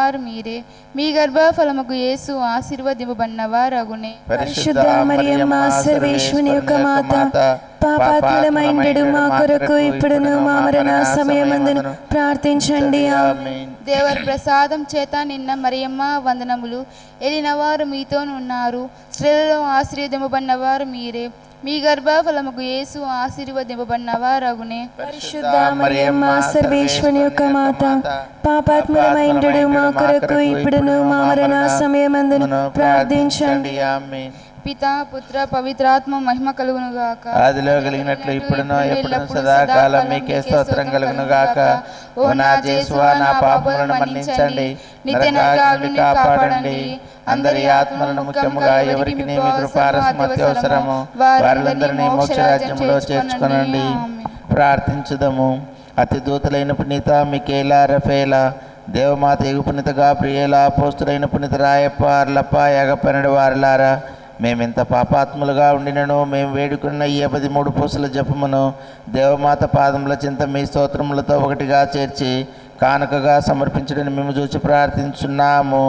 వారు మీరే. మీ గర్భఫలముకు యేసు ఆశీర్వదింపబడిన వారగునే. పరిశుద్ధ మరియమ్మ సర్వేశ్వరుని యొక్క మాత, పాపాత్ములమైండెడు మా కొరకు ఇప్పుడును మా మరణ సమయమందును ప్రార్థించండి. ఆమేన్. దేవర ప్రసాదం చేత నిన్న మరియమ్మ వందనములు. ఎలిన వారు మీతోనున్నారు, స్త్రీలలో ఆశీర్వదింపబడిన వారు మీరే. మీ గర్భఫలముకు యేసు ఆశీర్వదింపబడిన వారగునే. పరిశుద్ధ మరియమ్మ సర్వేశ్వరుని యొక్క మాత, పాపాత్ములమైండెడు మా కొరకు ఇప్పుడును మా మరణ సమయమందును ప్రార్థించండి. ఆమేన్. పితా పుత్ర పవిత్రాత్మ మహిమ కలుగును గాక. ఆదిలో కలిగినట్లు ఇప్పుడును ఎప్పుడును సదాకాలం మీకే స్తోత్రం కలుగును గాక. ఓ నా యేసువా, నా పాపములను మన్నించండి, నిత్య నరకాగ్ని కాపాడండి. అందరి ఆత్మలను, ముఖ్యముగా ఎవరికి మీ కృపారసం అత్యవసరము వారందరినీ మోక్ష రాజ్యంలో చేర్చుకొనండి. ప్రార్థించుదము. అతి దూతలైన పునీత మికేలా, రఫేలా, దేవమాత ఎగు పునీత గాబ్రియేలా, అపోస్తులైన పునీత రాయప్ప, అర్లప్ప, యాగపనడి వారలారా, మేమింత పాపాత్ములుగా ఉండినను మేము వేడుకున్న ఈ 13 పూసల జపమును దేవమాత పాదముల చింత మీ స్తోత్రములతో ఒకటిగా చేర్చి కానుకగా సమర్పించడని మేము చూచి ప్రార్థించున్నాము.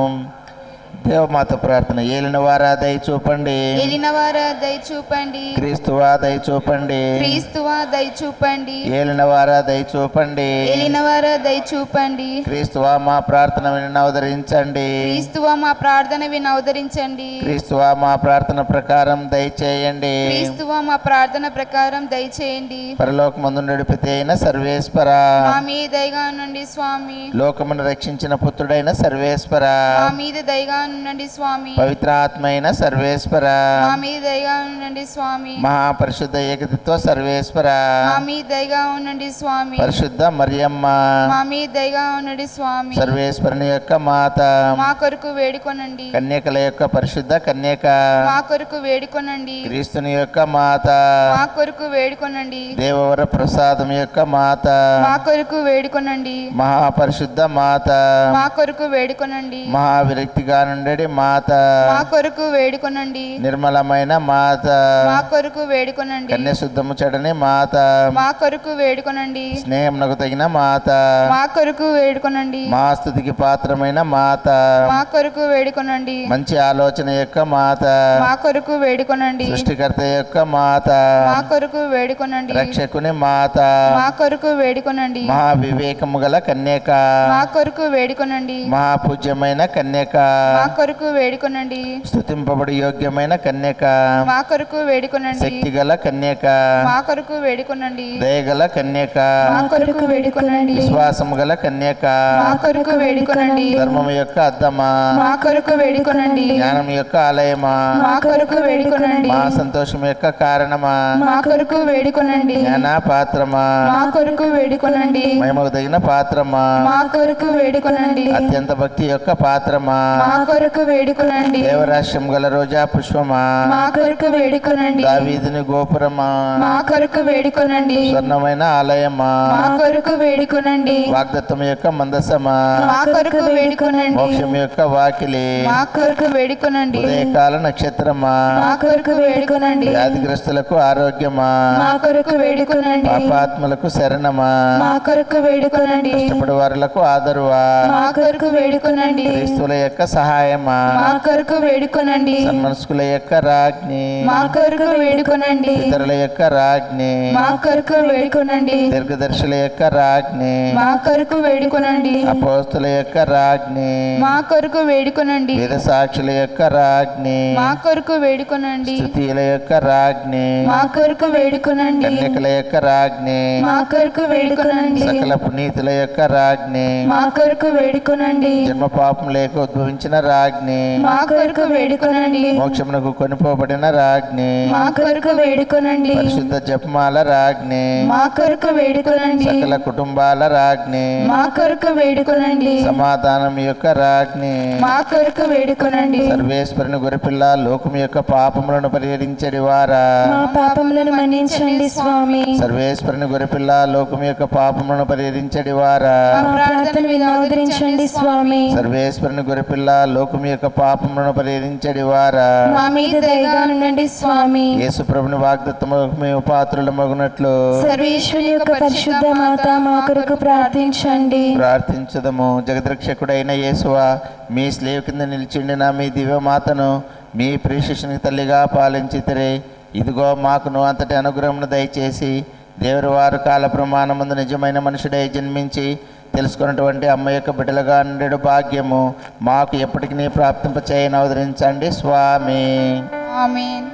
దేవమాత ప్రార్థన. ఏలినవారా దయ చూపండి, ఏలినవారా దయ చూపండి, క్రీస్తువా దయ చూపండి, క్రీస్తువా దయ చూపండి, ఏలినవారా దయ చూపండి, ఏలినవారా దయ చూపండి, క్రీస్తువా మా ప్రార్థన విని అవతరించండి, క్రీస్తువా మా ప్రార్థన విని అవతరించండి, క్రీస్తువా మా ప్రార్థన ప్రకారం దయచేయండి, క్రీస్తువా మా ప్రార్థన ప్రకారం దయచేయండి. పరలోకమందుండు పిత అయిన సర్వేశ్వర, మా మీద దయగా ఉండండి స్వామి. లోకమును రక్షించిన పుత్రుడైన సర్వేశ్వర, మా మీద దయగా ఉండండి స్వామి. పవిత్ర ఆత్మ అయిన సర్వేశ్వర, మా మీద దయగా ఉండండి స్వామి. మహాపరిశుద్ధ ఏకత్వ సర్వేశ్వర, మా మీద దయగా ఉండండి స్వామి. పరిశుద్ధ మరియమ్మ, మా మీద దయగా ఉండండి స్వామి. సర్వేశ్వరుని యొక్క మాత, మా కొరకు వేడుకొనండి. కన్యకల యొక్క పరిశుద్ధ కన్యక, మా కొరకు వేడుకొనండి. క్రీస్తుని యొక్క మాత, మా కొరకు వేడుకొనండి. దేవవర ప్రసాదం యొక్క మాత, మా కొరకు వేడుకొనండి. మహాపరిశుద్ధ మాత, మా కొరకు వేడుకొనండి. మహావిరక్తిగా నుండి మాత, మా కొరకు వేడుకొనండి. నిర్మలమైన మాత, మా కొరకు వేడుకొనండి. కన్యశుద్ధము చెడని మాత, మా కొరకు వేడుకొనండి. స్నేహమునకు తగిన మాత, మా కొరకు వేడుకొనండి. మా స్తుతికి పాత్రమైన మాత, మా కొరకు వేడుకొనండి. మంచి ఆలోచన యొక్క మాత, మా కొరకు వేడుకొనండి. సృష్టికర్త యొక్క మాత, మా కొరకు వేడుకొనండి. రక్షకుని మాత, మా కొరకు వేడుకొనండి. మహావివేకము గల కన్యక, మా కొరకు వేడుకొనండి. మహాపూజ్యమైన కన్యక, మా కొరకు వేడుకొనండి. స్తుతింపబడి యోగ్యమైన కన్యక, మా కొరకు వేడుకొనండి. శక్తిగల కన్యక, మా కొరకు వేడుకొనండి. దయగల కన్యక, మా కొరకు వేడుకొనండి. విశ్వాసము గల కన్యక, మా కొరకు వేడుకొనండి. ధర్మము యొక్క అద్దమా, మా కొరకు వేడుకొనండి. జ్ఞానం యొక్క ఆలయమా, మా కొరకు వేడుకొనండి. మా సంతోషం యొక్క కారణమా, మా కొరకు వేడుకొనండి. జ్ఞాన పాత్రమా, మా కొరకు వేడుకొనండి. మహిమకు తగిన పాత్రమా, మా కొరకు వేడుకొనండి. అత్యంత భక్తి యొక్క పాత్రమా, మా కొరకు వేడుకొనండి. దేవరాశ్యం గల రోజా పుష్పమా, మా కొరకు వేడుకొనండి. దావీదుని గోపురమా, మా కొరకు వేడుకొనండి. స్వర్ణమైన ఆలయమా, మా కొరకు వేడుకొనండి. వాగ్దత్తం యొక్క మందసమా, మా కొరకు వేడుకొనండి. మోక్షం యొక్క వాకిలి, మా కొరకు వేడుకొనండి. ఉదయకాల నక్షత్రమా, మా కొరకు వేడుకొనండి. వ్యాధిగ్రస్తులకు ఆరోగ్యమా, మా కొరకు వేడుకొనండి. పాపాత్ములకు శరణమా, మా కొరకు వేడుకొనండి. కష్టపడి వారులకు ఆదరువా, మా కొరకు వేడుకొనండి. క్రీస్తుల యొక్క సహాయమా, మా కొరకు వేడుకొనండి. సన్మనస్కుల యొక్క రాజ్ఞి, మా కొరకు వేడుకొనండి. ఇతరుల యొక్క రాజ్ఞి, మా కొరకు వేడుకొనండి. దీర్ఘదర్శుల యొక్క రాజ్ఞి, మా కొరకు వేడుకొనండి. అపోస్తుల యొక్క రాజ్ఞి, మా కొరకు వేడుకొనండి. వేద సాక్షుల యొక్క రాజ్ఞి, మా కొరకు వేడుకొనండి. స్తుతియుల యొక్క రాజ్ఞి, మా కొరకు వేడుకొనండి. కన్యకల యొక్క రాజ్ఞి, మా కొరకు వేడుకొనండి. సకల పునీతుల యొక్క రాజ్ఞి, మా కొరకు వేడుకొనండి. జన్మ పాపం లేక ఉద్భవించిన రాజ్ఞి, మా కొరకు వేడుకొనండి. మోక్షమునకు కొనిపోబడిన రాజ్ఞి, మా కొరకు వేడుకొనండి. పరిశుద్ధ జపమాల రాజ్ఞి, మా కొరకు వేడుకొనండి. సకల కుటుంబాల రాజ్ఞి, మా కొరకు వేడుకొనండి. సమాధానం యొక్క రాజ్ఞి, మా కొరకు వేడుకొనండి. సర్వేశ్వరుని గొర్రెపిల్ల లోకం యొక్క పాపములను పరిహరించడి వారా, మా పాపములను మన్నించండి స్వామి. సర్వేశ్వరుని గొర్రెపిల్ల లోకం యొక్క పాపములను పరిహరించడి వారా, మా ప్రార్థన విని అవతరించండి స్వామి. సర్వేశ్వరుని గొర్రెపిల్ల లోకం యొక్క పాపములను పరిహరించడి వారా మా మీద దయగా నుండండి స్వామి. యేసు ప్రభుని వాగ్దత్తము మేము పాత్రలు మగునట్లు సర్వేశ్వరి యొక్క పరిశుద్ధ మాత మా కొరకు ప్రార్థించండి. ప్రార్థించదము. జగద్రక్షకుడైన యేసువా, మీ స్లేవ్ కింద నిలిచిండిన మీ దివ్యమాతను మీ ప్రియశిష్యునికి తల్లిగా పాలించితిరే. ఇదిగో మాకును అంతటి అనుగ్రహమును దయచేసి దేవుని వారు కాల ప్రమాణమందు నిజమైన మనుషుడై జన్మించి తెలుసుకున్నటువంటి అమ్మ యొక్క బిడ్డలుగా నుండి భాగ్యము మాకు ఎప్పటికీ ప్రాప్తింపచేయని అవతరించండి స్వామి. ఆమేన్.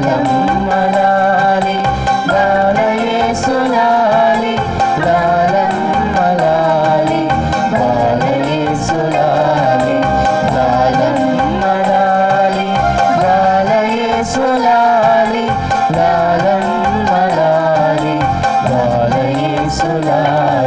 లాలమ్మలాలి బాలయేసు లాలి లాలమ్మలాలి బాలయేసు లాలి లాలమ్మలాలి బాలయేసు లాలి లాలమ్మలాలి బాలయేసు లాలి.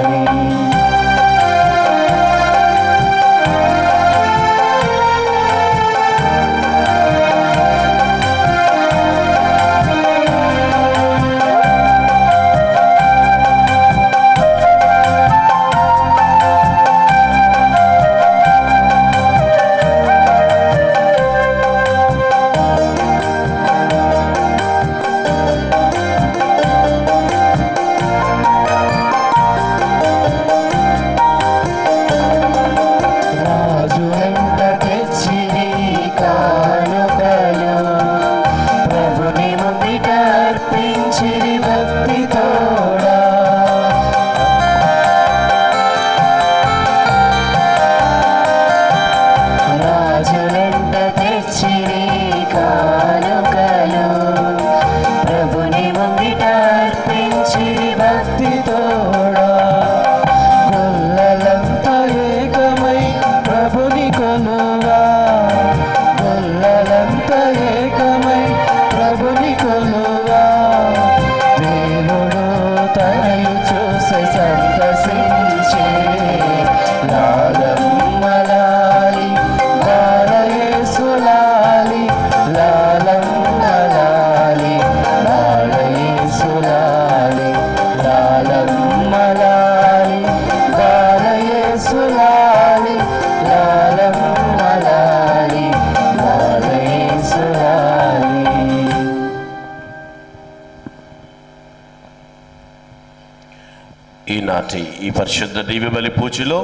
ఈనాటి ఈ పరిశుద్ధ దివ్యబలి పూజలో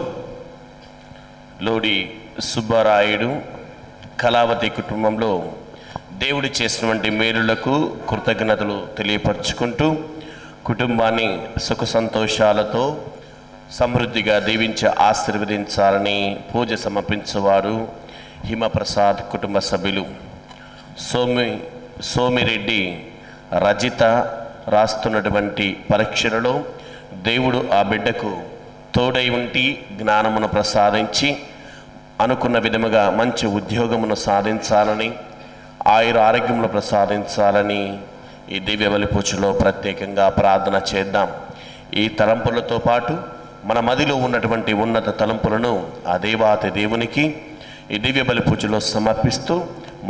లోడి సుబ్బారాయుడు కళావతి కుటుంబంలో దేవుడు చేసినటువంటి మేలులకు కృతజ్ఞతలు తెలియపరుచుకుంటూ కుటుంబాన్ని సుఖ సంతోషాలతో సమృద్ధిగా దీవించి ఆశీర్వదించాలని పూజ సమర్పించేవారు హిమప్రసాద్ కుటుంబ సభ్యులు సోమిరెడ్డి రజిత రాస్తున్నటువంటి పరీక్షలలో దేవుడు ఆ బిడ్డకు తోడై ఉండి జ్ఞానమును ప్రసాదించి అనుకున్న విధముగా మంచి ఉద్యోగమును సాధించాలని ఆయుర ఆరోగ్యమును ప్రసాదించాలని ఈ దివ్యబలి పూజలో ప్రత్యేకంగా ప్రార్థన చేద్దాం. ఈ తలంపులతో పాటు మన మదిలో ఉన్నటువంటి ఉన్నత తలంపులను ఆ దేవాతి దేవునికి ఈ దివ్యబలి పూజలో సమర్పిస్తూ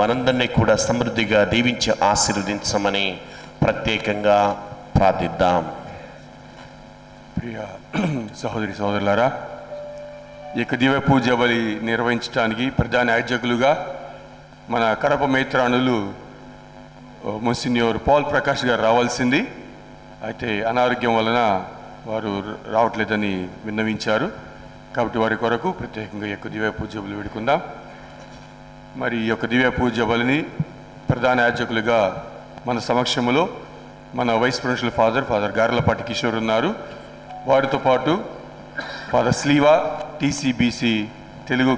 మనందరినీ కూడా సమృద్ధిగా దీవించి ఆశీర్వదించమని ప్రత్యేకంగా ప్రార్థిద్దాం. ప్రియ సహోదరి సహోదరులారా, ఈ యొక్క దివ్య పూజ బలి నిర్వహించడానికి ప్రధాన యాజకులుగా మన కడప మేత్రానులు మొన్సిన్యూర్ పాల్ ప్రకాష్ గారు రావాల్సింది. అయితే అనారోగ్యం వలన వారు రావట్లేదని విన్నవించారు. కాబట్టి వారి కొరకు ప్రత్యేకంగా ఈ యొక్క దివ్య పూజ బలి వేడుకుందాం. మరి ఈ యొక్క దివ్య పూజ బలిని ప్రధాన యాజకులుగా మన సమక్షంలో మన vice principal Father Garlapati Kishore ఉన్నారు. వారితో పాటు Father Sleeva TCBC Telugu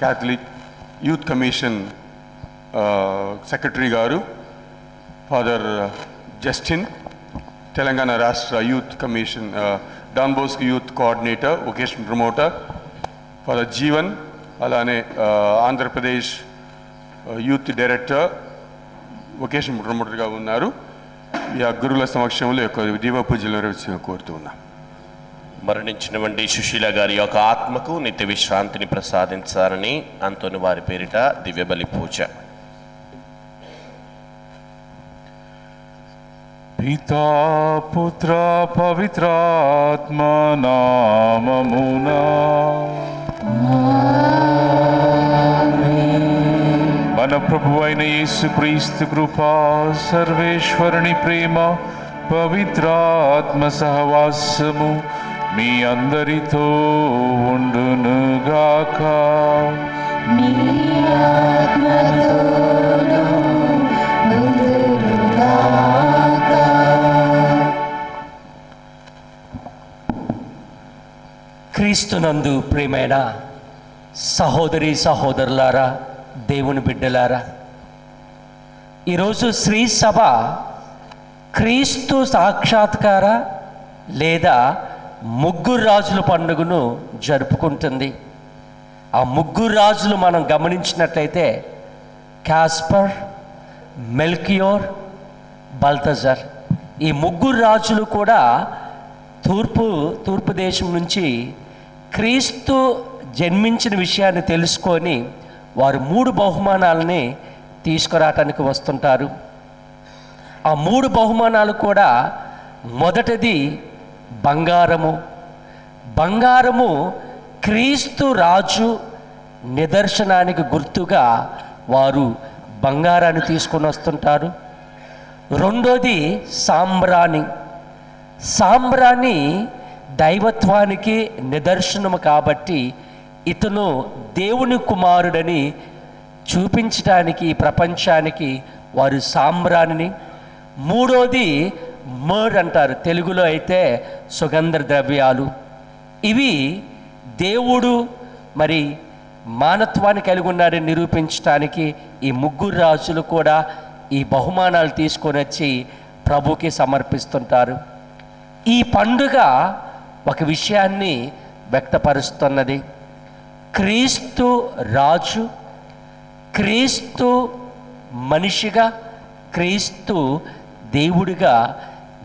Catholic youth commission secretary గారు, ఫాదర్ జస్టిన్ తెలంగాణ రాష్ట్ర youth commission Don Bosco youth coordinator vocation promoter, Father Jeevan అలానే ఆంధ్రప్రదేశ్ యూత్ డైరెక్టర్ వొకేషన్ ప్రమోటర్గా ఉన్నారు. ఈ గురువుల సమక్షంలో యొక్క దీవ పూజలు నిర్వహించ కోరుతూ ఉన్నాం. మరణించినటువంటి సుశీల గారి యొక్క ఆత్మకు నిత్య విశ్రాంతిని ప్రసాదించాలని అంతోని వారి పేరిట దివ్యబలి పూజ. పితా పుత్ర పవిత్రాత్మ నామమునా మన ప్రభు అయిన యేసుక్రీస్తు కృపా, సర్వేశ్వరుని ప్రేమ, పవిత్రాత్మ సహవాసము మీ అందరితో ఉండునుగాక. క్రీస్తునందు ప్రియమైన సహోదరి సహోదరులారా, దేవుని బిడ్డలారా, ఈరోజు శ్రీ సభ క్రీస్తు సాక్షాత్కార లేదా ముగ్గురు రాజుల పండుగను జరుపుకుంటుంది. ఆ ముగ్గురు రాజులు మనం గమనించినట్లయితే కాస్పర్, మెల్కియోర్, బల్తజర్. ఈ ముగ్గురు రాజులు కూడా తూర్పు దేశం నుంచి క్రీస్తు జన్మించిన విషయాన్ని తెలుసుకొని వారు 3 బహుమానాలని తీసుకురావటానికి వస్తుంటారు. ఆ 3 బహుమానాలు కూడా మొదటిది బంగారము. బంగారము క్రీస్తు రాజు నిదర్శనానికి గుర్తుగా వారు బంగారాన్ని తీసుకొని వస్తుంటారు. రెండోది సాంబ్రాణి. సాంబ్రాణి దైవత్వానికి నిదర్శనము కాబట్టి ఇతను దేవుని కుమారుడని చూపించడానికి ప్రపంచానికి వారు సాంబ్రాణిని. మూడోది మర్ అంటారు, తెలుగులో అయితే సుగంధ ద్రవ్యాలు. ఇవి దేవుడు మరి మానత్వాన్ని కలిగి ఉన్నాడని నిరూపించడానికి ఈ ముగ్గురు రాజులు కూడా ఈ బహుమానాలు తీసుకొని వచ్చి ప్రభుకి సమర్పిస్తుంటారు. ఈ పండుగ ఒక విషయాన్ని వ్యక్తపరుస్తున్నది. క్రీస్తు రాజు, క్రీస్తు మనిషిగా, క్రీస్తు దేవుడిగా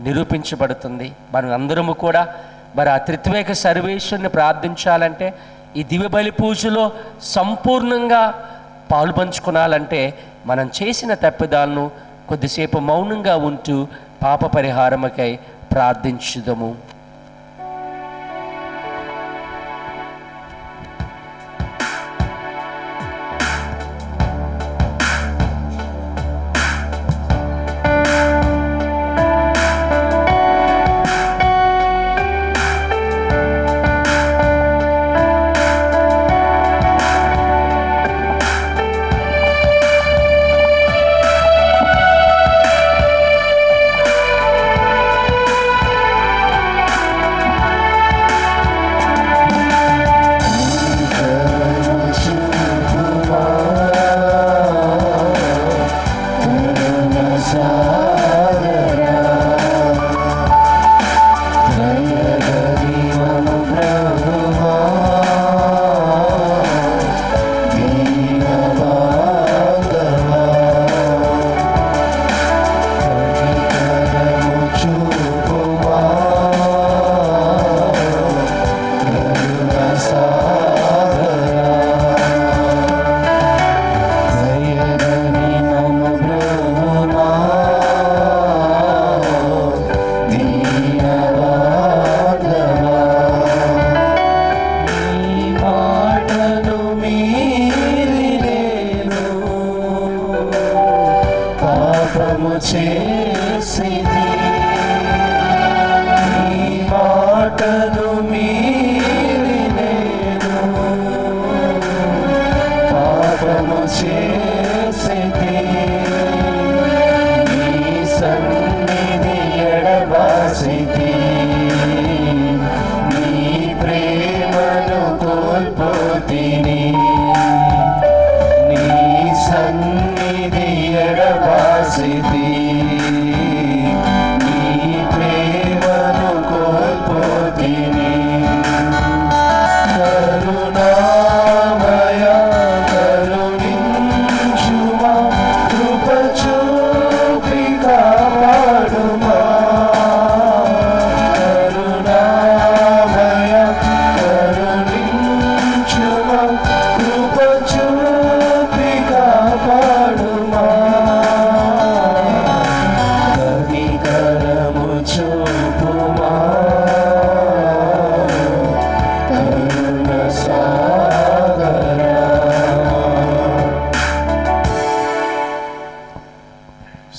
నిరూపించబడుతుంది. మనం అందరము కూడా మరి ఆ త్రిత్వేక సర్వేశ్వరుని ప్రార్థించాలంటే, ఈ దివ్య బలి పూజలో సంపూర్ణంగా పాల్పంచుకోవాలంటే మనం చేసిన తప్పిదాలను కొద్దిసేపు మౌనంగా ఉంటూ పాప పరిహారముకై ప్రార్థించుదము.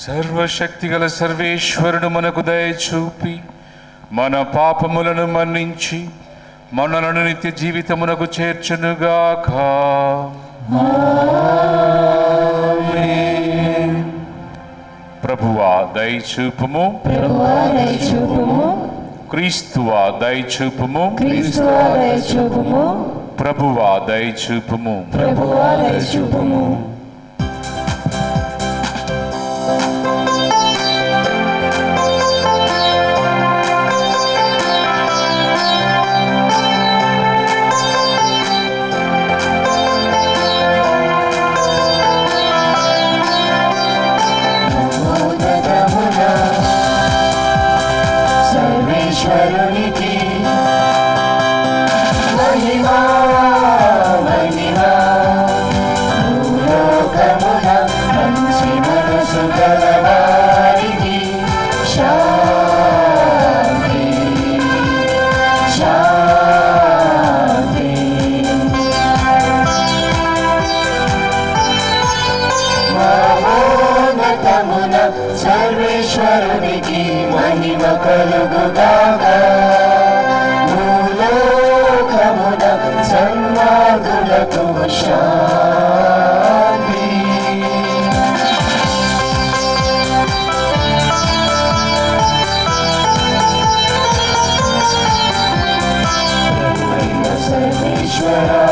సర్వశక్తిగల సర్వేశ్వరుడు మనకు దయ చూపి మన పాపములను మన్నించి మనలను నిత్య జీవితమునకు చేర్చునుగాక. ప్రభువా దయచూపుము, క్రీస్తువా దయచూపుము, ప్రభువా దయచూపుము. అమరునికి మహిమ కలుగుగాక. భూలోకమున సన్మార్గులకు శాంతి. సర్వేశ్వరా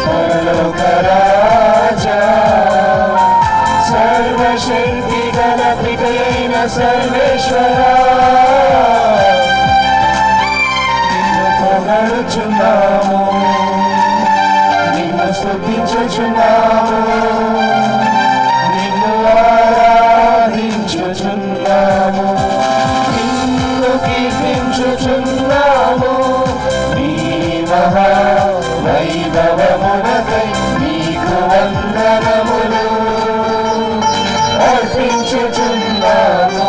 పరలోక రాజా, సర్వశక్తి గల పితయైన సర్వేశ్వరా, నిన్ను పొగడుచున్నాము, నిన్ను స్తుతించుచున్నాము, నిన్ను ఆరాధించుచున్నాము, నిన్ను కీర్తించుచున్నాము. నీ మహా వైభవమునకై నీకు వందనములు అర్పించుచున్నాము.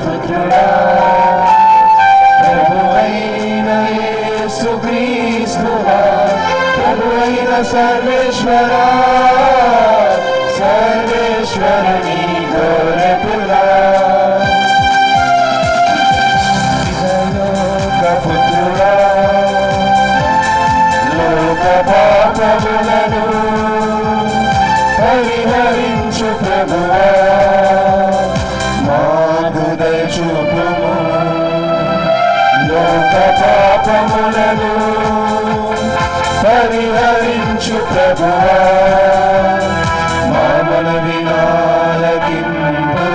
పుత్రుడా ప్రభువైన యేసుక్రీస్తువా, ప్రభువైన సర్వేశ్వరా, సర్వేశ్వరుని గొర్రెపిల్లా, లోక పుత్రుడా, లోక పాపములను పరిహరించు ప్రభువా, మాకు దయచూపుము. లోక పాపములను పరిహరించు ప్రభువా, మా మనవి ఆలకింపు.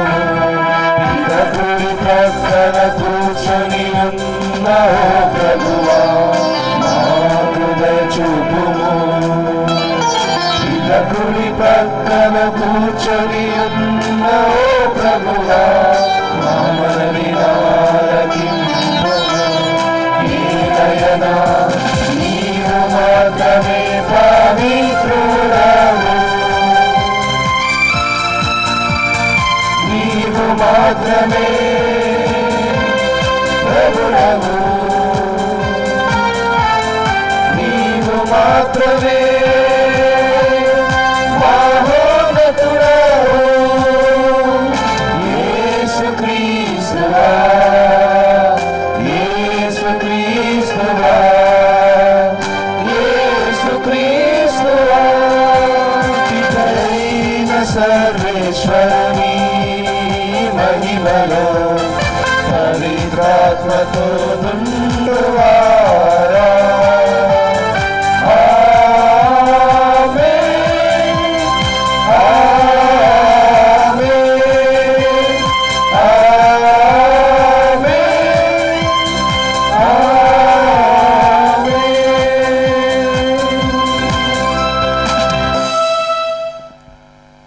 పితకుడి ప్రక్కన కూర్చొని ఉన్న ఓ ప్రభువా, మాకు దయచూపుము. పితకుడి ప్రక్కన కూర్చొని ఉన్న ఓ ప్రభువా, మా మనవి ఆలకింపు. ఏలయనా నీవు మాత్రమే పవిత్రుడవు, నీవు మాత్రమే ప్రభుడవు, నీవు మాత్రమే మహోన్నతుడవు. యేసుక్రీస్తువా, యేసుక్రీస్తువా, యేసుక్రీస్తువా, పితయైన సర్వేశ్వరుని మహిమలో పవిత్రాత్మతో నుండువారా. ఆమేన్, ఆమేన్, ఆమేన్, ఆమేన్.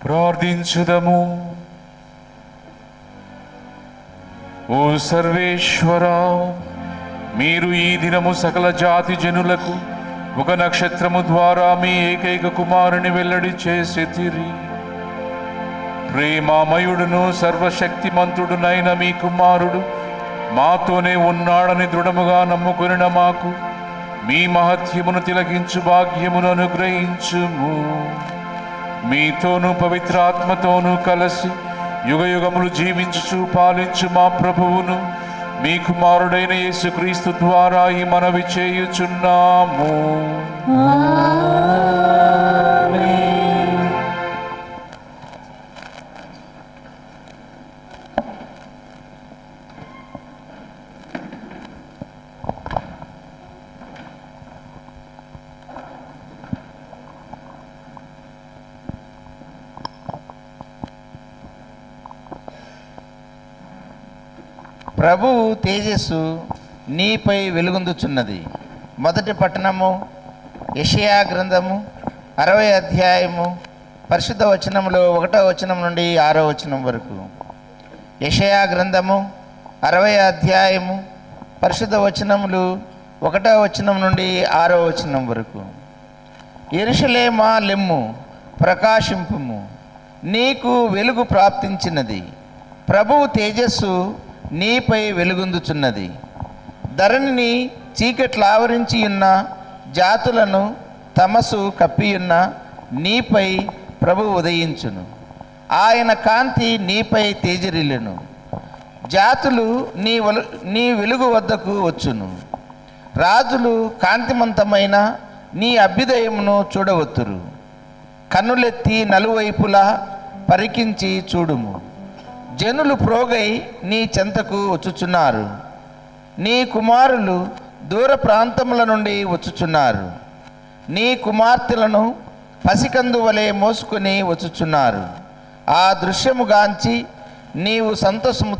ప్రార్థించుదము. ఓ సర్వేశ్వరా, మీరు ఈ దినము సకల జాతి జనులకు ఒక నక్షత్రము ద్వారా మీ ఏకైక కుమారుని వెల్లడి చేసితిరి. ప్రేమామయుడును సర్వశక్తిమంతుడునైన మీ కుమారుడు మాతోనే ఉన్నాడని దృఢముగా నమ్ముకొనిన మాకు మీ మహత్యమును తిలకించు భాగ్యమును అనుగ్రహించుము. మీతోనూ పవిత్రాత్మతోనూ కలిసి యుగయుగములు జీవించుచు పాలించు మా ప్రభువును మీ కుమారుడైన యేసుక్రీస్తు ద్వారా ఈ మనవి చేయుచున్నాము. ప్రభువు తేజస్సు నీపై వెలుగొందుచున్నది. మొదటి పట్టణము యెషయా గ్రంథము 60వ అధ్యాయము పరిశుద్ధ వచనములో 1వ వచనం నుండి 6వ వచనం వరకు. యెషయా గ్రంథము 60వ అధ్యాయము పరిశుద్ధ వచనములు 1వ వచనం నుండి 6వ వచనం వరకు. యెరూషలేమా లెమ్ము, ప్రకాశింపుము, నీకు వెలుగు ప్రాప్తించినది, ప్రభువు తేజస్సు నీపై వెలుగొందుచున్నది. ధరణిని చీకట్లు ఆవరించి ఉన్న జాతులను తమసు కప్పియున్న నీపై ప్రభు ఉదయించును. ఆయన కాంతి నీపై తేజరిల్లును. జాతులు నీ వెలుగు వద్దకు వచ్చును. రాజులు కాంతిమంతమైన నీ అభ్యుదయమును చూడవచ్చురు. కన్నులెత్తి నలువైపులా పరికించి చూడుము. జనులు ప్రోగై నీ చెంతకు వచ్చుచున్నారు. నీ కుమారులు దూర ప్రాంతముల నుండి వచ్చుచున్నారు. నీ కుమార్తెలను పసికందు వలె మోసుకొని వచ్చుచున్నారు. ఆ దృశ్యముగాంచి నీవు సంతోషము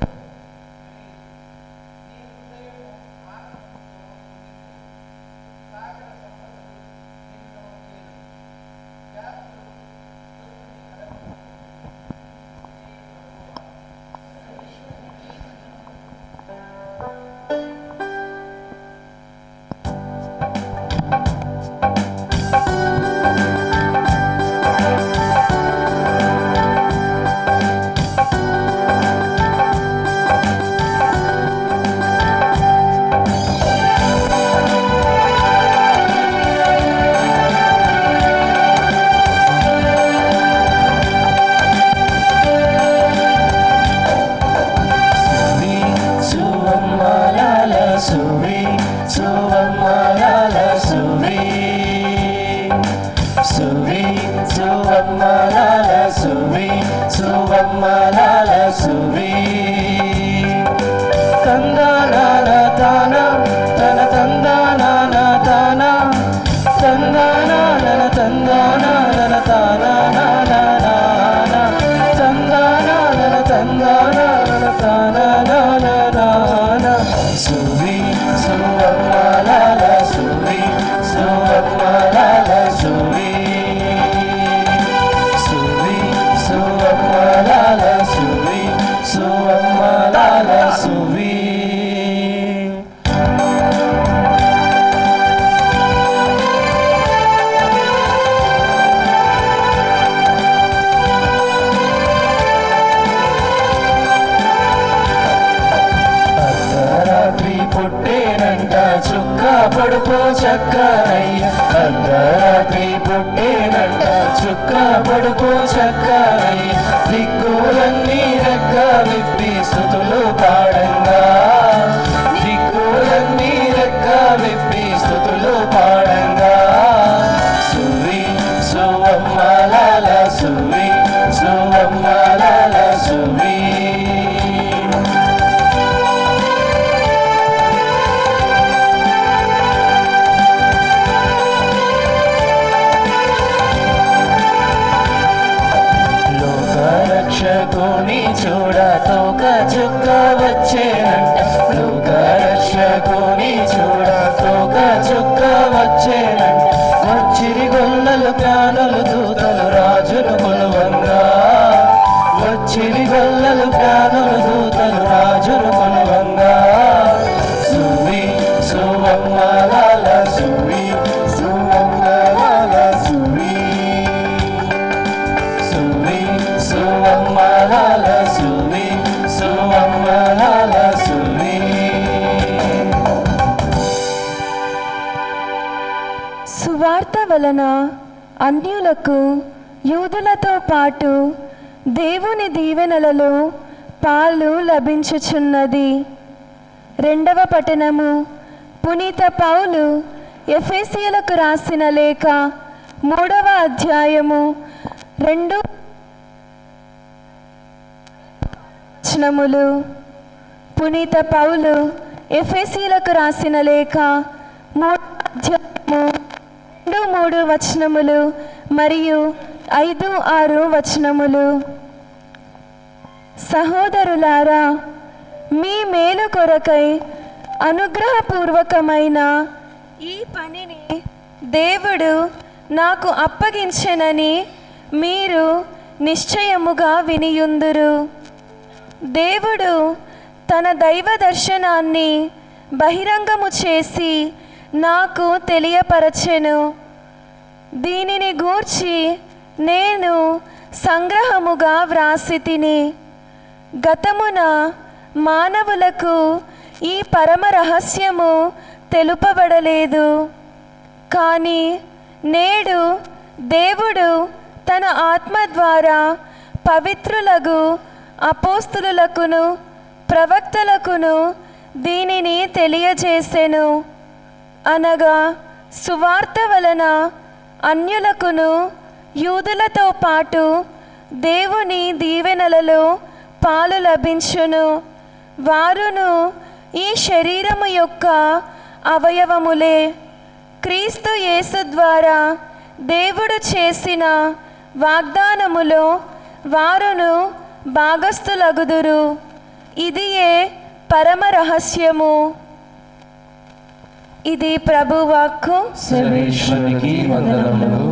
పడుకో చక్కరయ్య. అర్ధరాత్రి పుట్టేనంట చుక్క పడుకో చక్కరయ్య. దిక్కులన్నీ రెక్క విప్పి స్తుతులు పాడంగా. దిక్కులన్నీ రెక్క విప్పి స్తుతులు పాడంగా. సువి సువమ్మలాల సువి సువమ్మలాల సువి. రక్షకుని చూడ తోక చుక్క వచ్చేనంట. లోక రక్షకుని చూడ తోక చుక్క వచ్చేనంట. వచ్చిరి గొల్లలు జ్ఞానులు దూతలు రాజును కొలువంగా. వచ్చిరి గొల్లలు జ్ఞానులు దూతలు రాజును కొలువంగా. సువి సువమ్మలాల సువి సువమ్మలాల సువి. సువి సువమ్మలాల సువి సువమ్మలాల సువి. సువార్త వలన అన్యులకు యూదులతో పాటు దేవుని దీవెనలలో పాలు లభించుచున్నది. రెండవ పఠనము పునీత పౌలు ఎఫెసీయులకు రాసిన లేఖ 3వ అధ్యాయము 2 వచనములు. పునీత పౌలు ఎఫెసీయులకు రాసిన లేఖ 3వ అధ్యాయము 2-3 వచనములు మరియు 5-6 వచనములు. సహోదరులారా, మీ మేలు కొరకై అనుగ్రహపూర్వకమైన ఈ పనిని దేవుడు నాకు అప్పగించెనని మీరు నిశ్చయముగా వినియుందురు. దేవుడు తన దైవ దర్శనాన్ని బహిరంగము చేసి నాకు తెలియపరచెను. దీనిని గూర్చి నేను సంగ్రహముగా వ్రాసితిని. గతమున మానవులకు ఈ పరమ రహస్యము తెలుపబడలేదు. కానీ నేడు దేవుడు తన ఆత్మ ద్వారా పవిత్రులకు అపోస్తులులకును ప్రవక్తలకును దీనిని తెలియజేసెను. అనగా సువార్త వలన అన్యులకును యూదులతో పాటు దేవుని దీవెనలలో పాలు లభించును. వారును ఈ శరీరము యొక్క అవయవములే. క్రీస్తు యేసు ద్వారా దేవుడు చేసిన వాగ్దానములో వారును భాగస్థులగుదురు. ఇదియే పరమ రహస్యము. ఇది ప్రభువాక్కు. సర్వేశ్వరునికి వందనములు.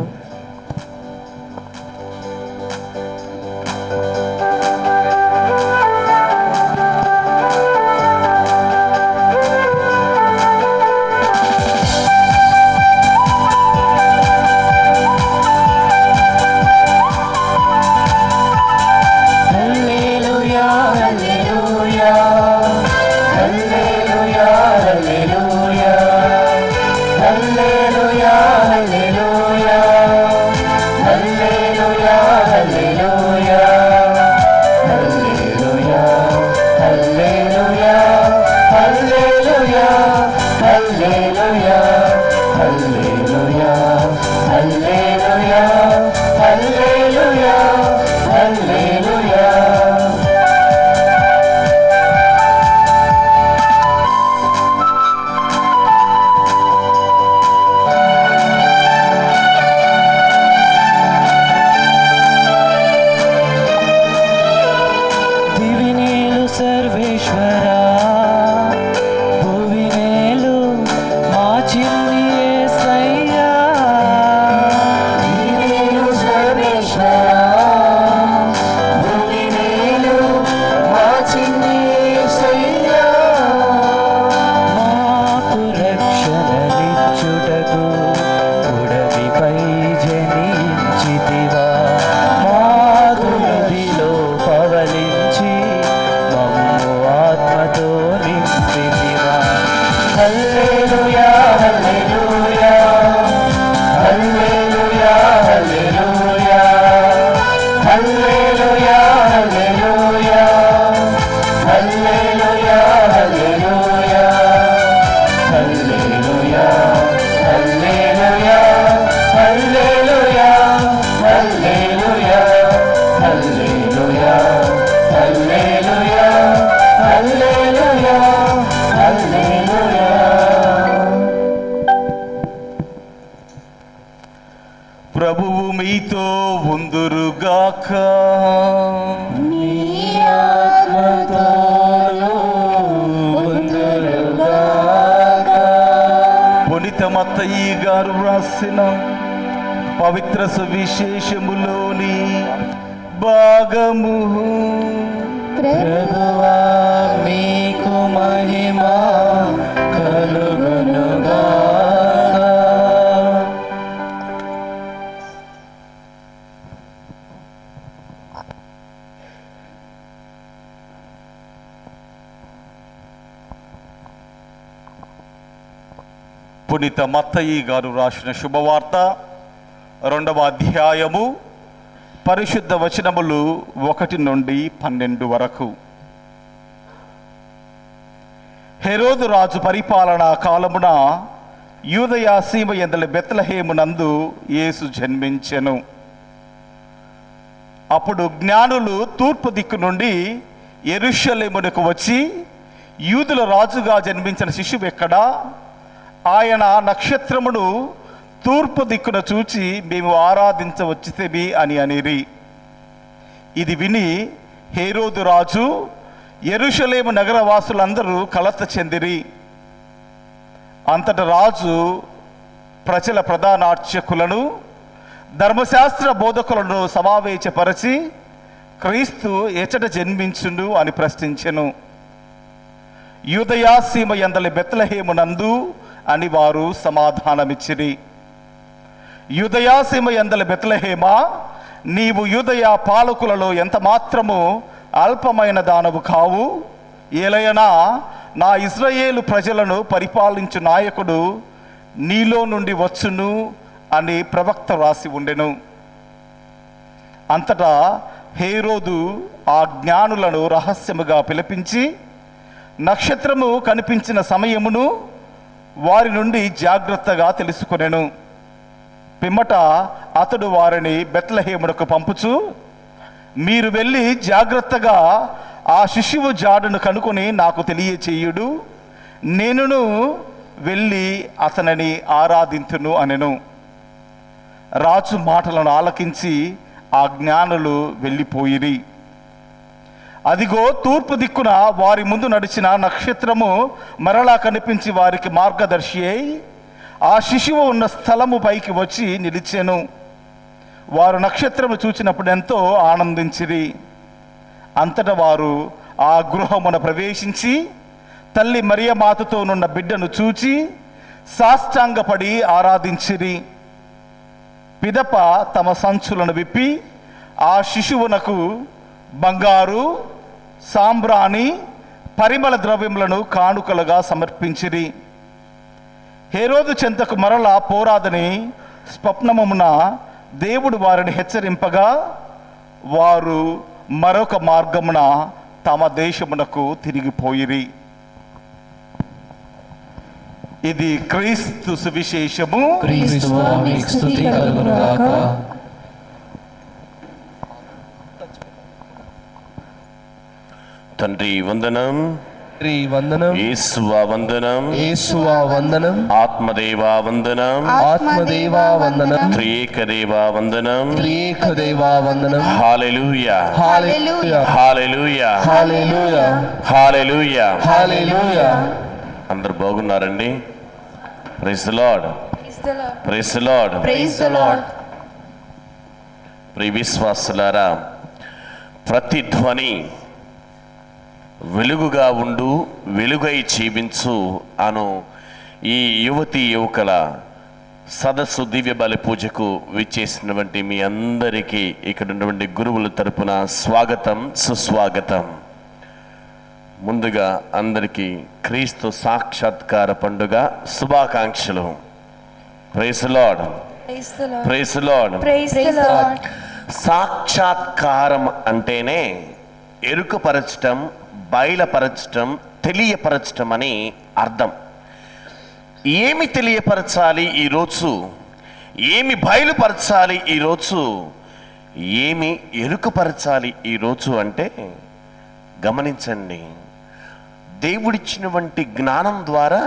ప్రభువు మీతో ఉందురుగాక. పునీత మత్తయి గారు రాసిన పవిత్ర సువిశేషములోని భాగము. ప్రభువా మీకు మహిమ కలుగునుగాక. పునీత మత్తయి గారు రాసిన శుభవార్త 2వ అధ్యాయము పరిశుద్ధ వచనములు 1 నుండి 12 వరకు. హెరోదు రాజు పరిపాలనా కాలమున యూదయ సీమ యందలి బెత్లెహేమునందు యేసు జన్మించెను. అప్పుడు జ్ఞానులు తూర్పు దిక్కు నుండి యెరూషలేమునకు వచ్చి, యూదుల రాజుగా జన్మించిన శిశువు ఎక్కడా? ఆయన నక్షత్రమును తూర్పు దిక్కున చూచి మేము ఆరాధించవచ్చితిమి అని అనిరి. ఇది విని హేరోదు రాజు యెరూషలేము నగరవాసులందరూ కలత చెందిరి. అంతట రాజు ప్రజల ప్రధాన అర్చకులను ధర్మశాస్త్ర బోధకులను సమావేశపరచి క్రీస్తు ఎచట జన్మించును అని ప్రశ్నించెను. యూదయ సీమ యందలి బెత్లెహేమునందు అని వారు సమాధానమిచ్చిరి. యూదయ సీమ యందలి బెత్లెహేమా, నీవు యూదయ పాలకులలో ఎంత మాత్రము అల్పమైన దానవు కావు. ఏలయనా నా ఇశ్రాయేలు ప్రజలను పరిపాలించు నాయకుడు నీలో నుండి వచ్చును అని ప్రవక్త రాసి ఉండెను. అంతటా హేరోదు ఆ జ్ఞానులను రహస్యముగా పిలిపించి నక్షత్రము కనిపించిన సమయమును వారి నుండి జాగ్రత్తగా తెలుసుకొనెను. పిమ్మట అతడు వారిని బెత్లెహేమునకు పంపుచు, మీరు వెళ్ళి జాగ్రత్తగా ఆ శిశువు జాడును కనుకొని నాకు తెలియచేయుడు, నేనును వెళ్ళి అతనిని ఆరాధింతును అనెను. రాజు మాటలను ఆలకించి ఆ జ్ఞానులు వెళ్ళిపోయిరి. అదిగో తూర్పు దిక్కున వారి ముందు నడిచిన నక్షత్రము మరలా కనిపించి వారికి మార్గదర్శి అయి ఆ శిశువు ఉన్న స్థలము పైకి వచ్చి నిలిచెను. వారు నక్షత్రము చూచినప్పుడు ఎంతో ఆనందించిరి. అంతటా వారు ఆ గృహమున ప్రవేశించి తల్లి మరియమాతతోనున్న బిడ్డను చూచి సాష్టాంగపడి ఆరాధించిరి. పిదప తమ సంచులను విప్పి ఆ శిశువునకు బంగారు, సాంబ్రాణి, పరిమళ ద్రవ్యములను కానుకలుగా సమర్పించిరి. హేరోదు చెంతకు మరలా పోరాదని స్వప్నమున దేవుడు వారిని హెచ్చరింపగా వారు మరొక మార్గమున తమ దేశమునకు తిరిగిపోయిరి. ఇది క్రీస్తు సువిశేషము. క్రీస్తువా మీకు స్తుతి కలుగునుగాక. తండ్రి వందనం, వందనం, యేసువా వందనం, యేసువా వందనం, ఆత్మదేవా వందనం, ఆత్మదేవా వందనం, త్రియేకదేవా వందనం, త్రియేకదేవా వందనం. హల్లెలూయా, హల్లెలూయా, హల్లెలూయా, హల్లెలూయా, హల్లెలూయా. హల్లెలూయా. అందరు బాగున్నారండి? Praise the lord, praise the lord. Praise the Lord. ప్రియ విశ్వాసులారా, ప్రతిధ్వని వెలుగుగా ఉండు, వెలుగై జీవించు అను ఈ యువతి యువకుల సదస్సు దివ్య బలి పూజకు విచ్చేసినటువంటి మీ అందరికీ ఇక్కడ ఉన్నటువంటి గురువుల తరపున స్వాగతం, సుస్వాగతం. ముందుగా అందరికీ క్రీస్తు సాక్షాత్కార పండుగ శుభాకాంక్షలు. Praise the lord, praise the lord. Praise the lord. సాక్షాత్కారం అంటేనే ఎరుకపరచటం, బయలుపరచటం, తెలియపరచటం అని అర్థం. ఏమి తెలియపరచాలి ఈరోజు, ఏమి బయలుపరచాలి ఈరోజు, ఏమి ఎరుకపరచాలి ఈరోజు అంటే గమనించండి. దేవుడిచ్చినటువంటి జ్ఞానం ద్వారా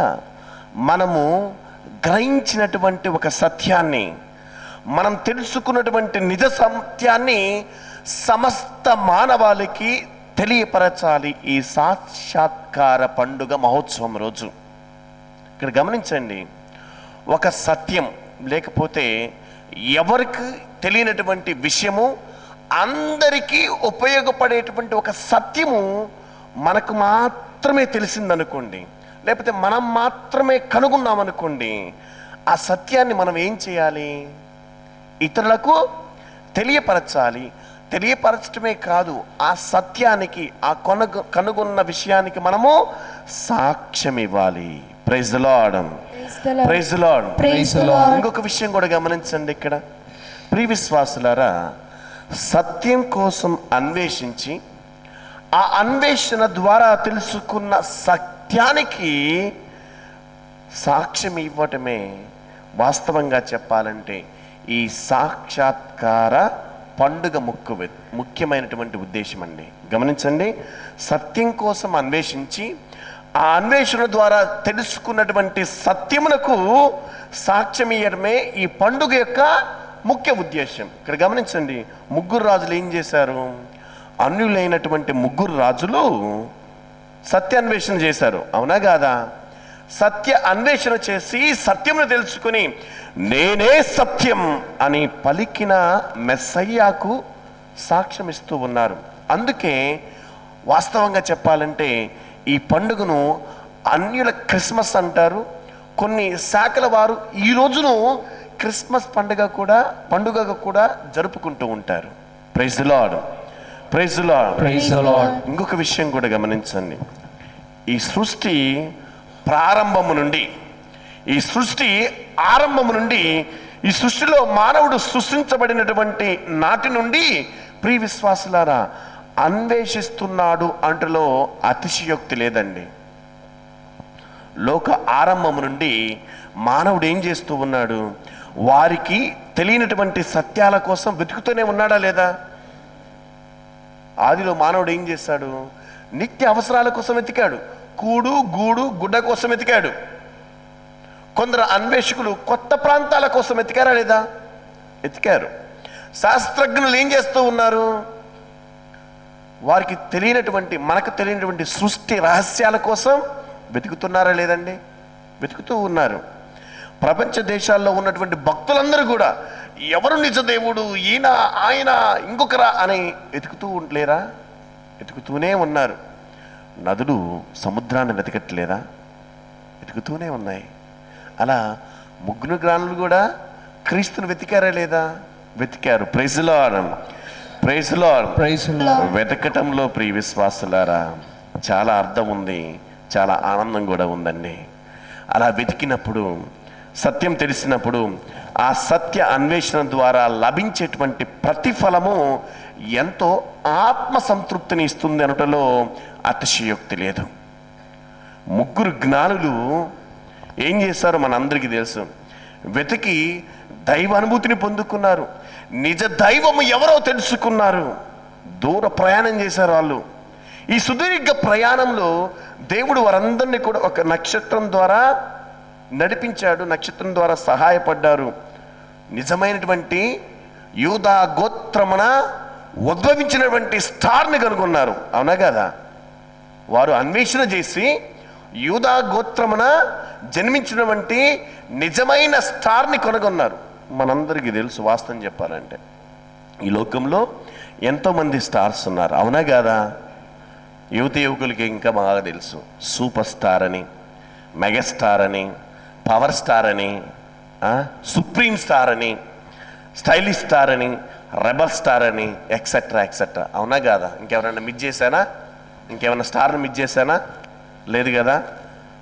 మనము గ్రహించినటువంటి ఒక సత్యాన్ని, మనం తెలుసుకున్నటువంటి నిజ సత్యాన్ని సమస్త మానవాళికి తెలియపరచాలి ఈ సాక్షాత్కార పండుగ మహోత్సవం రోజు. ఇక్కడ గమనించండి, ఒక సత్యం లేకపోతే ఎవరికి తెలియనటువంటి విషయము, అందరికీ ఉపయోగపడేటువంటి ఒక సత్యము మనకు మాత్రమే తెలిసిందనుకోండి, లేకపోతే మనం మాత్రమే కనుగొన్నామనుకోండి, ఆ సత్యాన్ని మనం ఏం చేయాలి? ఇతరులకు తెలియపరచాలి. తెలియపరచడమే కాదు, ఆ సత్యానికి, ఆ కనుగొన్న విషయానికి మనము సాక్ష్యం ఇవ్వాలి. Praise the lord, praise the lord, praise the lord. ఇంకొక విషయం కూడా గమనించండి. ఇక్కడ ప్రియ విశ్వాసులారా, సత్యం కోసం అన్వేషించి ఆ అన్వేషణ ద్వారా తెలుసుకున్న సత్యానికి సాక్ష్యం ఇవ్వటమే వాస్తవంగా చెప్పాలంటే ఈ సాక్షాత్కార పండుగ ముఖ్యమైనటువంటి ఉద్దేశం అండి. గమనించండి, సత్యం కోసం అన్వేషించి ఆ అన్వేషణ ద్వారా తెలుసుకున్నటువంటి సత్యమునకు సాక్ష్యం ఇవ్వడమే ఈ పండుగ యొక్క ముఖ్య ఉద్దేశం. ఇక్కడ గమనించండి, ముగ్గురు రాజులు ఏం చేశారు? అన్యులైనటువంటి ముగ్గురు రాజులు సత్యాన్వేషణ చేశారు, అవునా కాదా? సత్య అన్వేషణ చేసి సత్యమును తెలుసుకుని నేనే సత్యం అని పలికిన మెస్సయ్యాకు సాక్ష్యం ఇస్తూ ఉన్నారు. అందుకే వాస్తవంగా చెప్పాలంటే ఈ పండుగను అన్యుల క్రిస్మస్ అంటారు. కొన్ని శాఖల వారు ఈ రోజును క్రిస్మస్ పండుగగా కూడా జరుపుకుంటూ ఉంటారు. Praise the lord, praise the lord, praise the lord. ఇంకొక విషయం కూడా గమనించండి, ఈ సృష్టి ప్రారంభము నుండి, ఈ సృష్టి ఆరంభము నుండి, ఈ సృష్టిలో మానవుడు సృష్టించబడినటువంటి నాటి నుండి ప్రియ విశ్వాసులారా అన్వేషిస్తున్నాడు అంటలో అతిశయోక్తి లేదండి. లోక ఆరంభము నుండి మానవుడు ఏం చేస్తూ ఉన్నాడు? వారికి తెలియనటువంటి సత్యాల కోసం వెతుకుతూనే ఉన్నాడా లేదా? ఆదిలో మానవుడు ఏం చేశాడు? నిత్య అవసరాల కోసం వెతికాడు. కూడు గూడు గుడ్డ కోసం వెతికాడు. కొందరు అన్వేషకులు కొత్త ప్రాంతాల కోసం వెతికారా లేదా? వెతికారు. శాస్త్రజ్ఞులు ఏం చేస్తూ ఉన్నారు? వారికి తెలియనటువంటి, మనకు తెలియనటువంటి సృష్టి రహస్యాల కోసం వెతుకుతున్నారా లేదండి? వెతుకుతూ ఉన్నారు. ప్రపంచ దేశాల్లో ఉన్నటువంటి భక్తులందరూ కూడా ఎవరు నిజ దేవుడు, ఈయన ఆయన ఇంకొకరా అని వెతుకుతూ లేరా? వెతుకుతూనే ఉన్నారు. నదులు సముద్రాన్ని వెతకట్లేదా? వెతుకుతూనే ఉన్నాయి. అలా ముగ్గురు జ్ఞానులు కూడా క్రీస్తుని వెతికారా లేదా? వెతికారు. Praise the lord, praise the lord. Praise the Lord. వెతకటంలో ప్రియ విశ్వాసులారా చాలా అర్థం ఉంది, చాలా ఆనందం కూడా ఉందండి. అలా వెతికినప్పుడు, సత్యం తెలిసినప్పుడు, ఆ సత్య అన్వేషణ ద్వారా లభించేటువంటి ప్రతిఫలము ఎంతో ఆత్మ సంతృప్తిని ఇస్తుంది అనటంలో అతిశయోక్తి లేదు. ముగ్గురు జ్ఞానులు ఏం చేశారో మనందరికీ తెలుసు. వెతికి దైవ అనుభూతిని పొందుకున్నారు. నిజ దైవము ఎవరో తెలుసుకున్నారు. దూర ప్రయాణం చేశారు వాళ్ళు. ఈ సుదీర్ఘ ప్రయాణంలో దేవుడు వారందరినీ కూడా ఒక నక్షత్రం ద్వారా నడిపించాడు. నక్షత్రం ద్వారా సహాయపడ్డారు. నిజమైనటువంటి యూదా గోత్రమున ఉద్భవించినటువంటి స్టార్ని కనుగొన్నారు. అవునా కదా? వారు అన్వేషణ చేసి యూదా గోత్రమున జన్మించినటువంటి నిజమైన స్టార్ని కనుగొన్నారు. మనందరికీ తెలుసు, వాస్తవం చెప్పాలంటే ఈ లోకంలో ఎంతోమంది స్టార్స్ ఉన్నారు. అవునా కదా? యువతి యువకులకి ఇంకా బాగా తెలుసు. సూపర్ స్టార్ అని, మెగాస్టార్ అని, పవర్ స్టార్ అని, సుప్రీం స్టార్ అని, స్టైలిష్ స్టార్ అని, రెబల్ స్టార్ అని, ఎక్సెట్రా ఎక్సెట్రా. అవునా కాదా? ఇంకెవరైనా మిస్ చేశానా? ఇంకేమైనా స్టార్ని మిస్ చేశానా? లేదు కదా?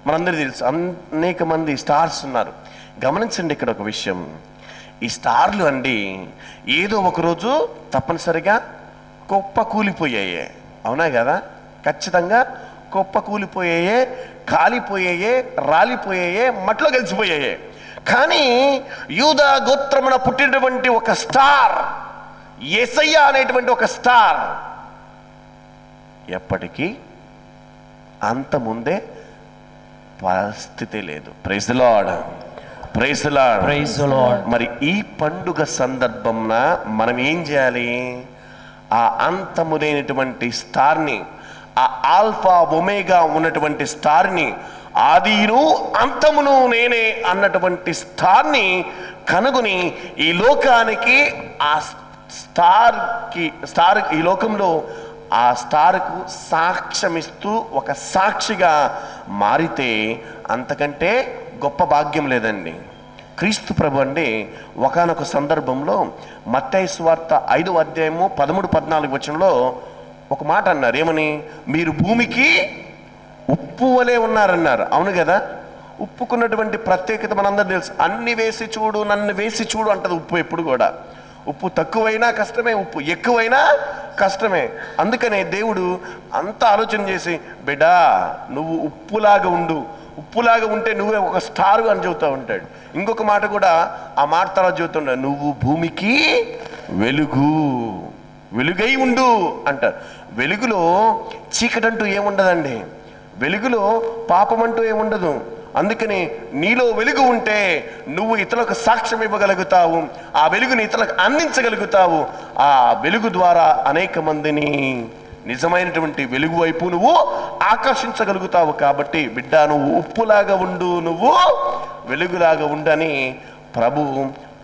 మనందరికీ తెలుసు అనేక మంది స్టార్స్ ఉన్నారు. గమనించండి ఇక్కడ ఒక విషయం. ఈ స్టార్లు అండి ఏదో ఒకరోజు తప్పనిసరిగా కుప్ప కూలిపోయాయే. అవునా కదా? ఖచ్చితంగా కుప్ప కూలిపోయాయే, కాలిపోయాయే, రాలిపోయాయే, మట్లో కలిసిపోయాయే. కానీ యూదా గోత్రమున పుట్టినటువంటి ఒక స్టార్, యేసయ్య అనేటువంటి ఒక స్టార్ ఎప్పటికీ అంత ముందే పరిస్థితి లేదు. Praise the lord, praise the lord, praise the lord. మరి ఈ పండుగ సందర్భంన మనం ఏం చేయాలి? ఆ అంతము లేనటువంటి స్టార్ని, ఆ ఆల్ఫా ఒమేగా ఉన్నటువంటి స్టార్ని, ఆదిను అంతమును నేనే అన్నటువంటి స్టార్ని కనుగొని ఈ లోకానికి, ఆ స్టార్ ఈ లోకంలో ఆ స్టార్కు సాక్ష్యమిస్తూ ఒక సాక్షిగా మారితే అంతకంటే గొప్ప భాగ్యం లేదండి. క్రీస్తు ప్రభు అండి ఒకానొక సందర్భంలో మత్తయి సువార్త 5వ అధ్యాయము 13-14 వచనంలో ఒక మాట అన్నారు. ఏమని? మీరు భూమికి ఉప్పు వలె ఉన్నారన్నారు. అవును కదా? ఉప్పుకున్నటువంటి ప్రత్యేకత మనందరూ తెలుసు. అన్ని వేసి చూడు, నన్ను వేసి చూడు అంటది ఉప్పు ఎప్పుడు కూడా. ఉప్పు తక్కువైనా కష్టమే, ఉప్పు ఎక్కువైనా కష్టమే. అందుకనే దేవుడు అంత ఆలోచన చేసి, బిడ్డా నువ్వు ఉప్పులాగా ఉండు, ఉప్పులాగా ఉంటే నువ్వే ఒక స్టార్ అని చెబుతూ ఉంటాడు. ఇంకొక మాట కూడా ఆ మాట తర్వాత చెబుతుంటాడు, నువ్వు భూమికి వెలుగు, వెలుగై ఉండు అంటారు. వెలుగులో చీకటంటూ ఏముండదండి. వెలుగులో పాపం అంటూ ఏముండదు. అందుకని నీలో వెలుగు ఉంటే నువ్వు ఇతరులకు సాక్ష్యం ఇవ్వగలుగుతావు, ఆ వెలుగుని ఇతరులకు అందించగలుగుతావు. ఆ వెలుగు ద్వారా అనేక మందిని నిజమైనటువంటి వెలుగు వైపు నువ్వు ఆకర్షించగలుగుతావు. కాబట్టి బిడ్డ నువ్వు ఉప్పులాగా ఉండు, నువ్వు వెలుగులాగా ఉండని ప్రభు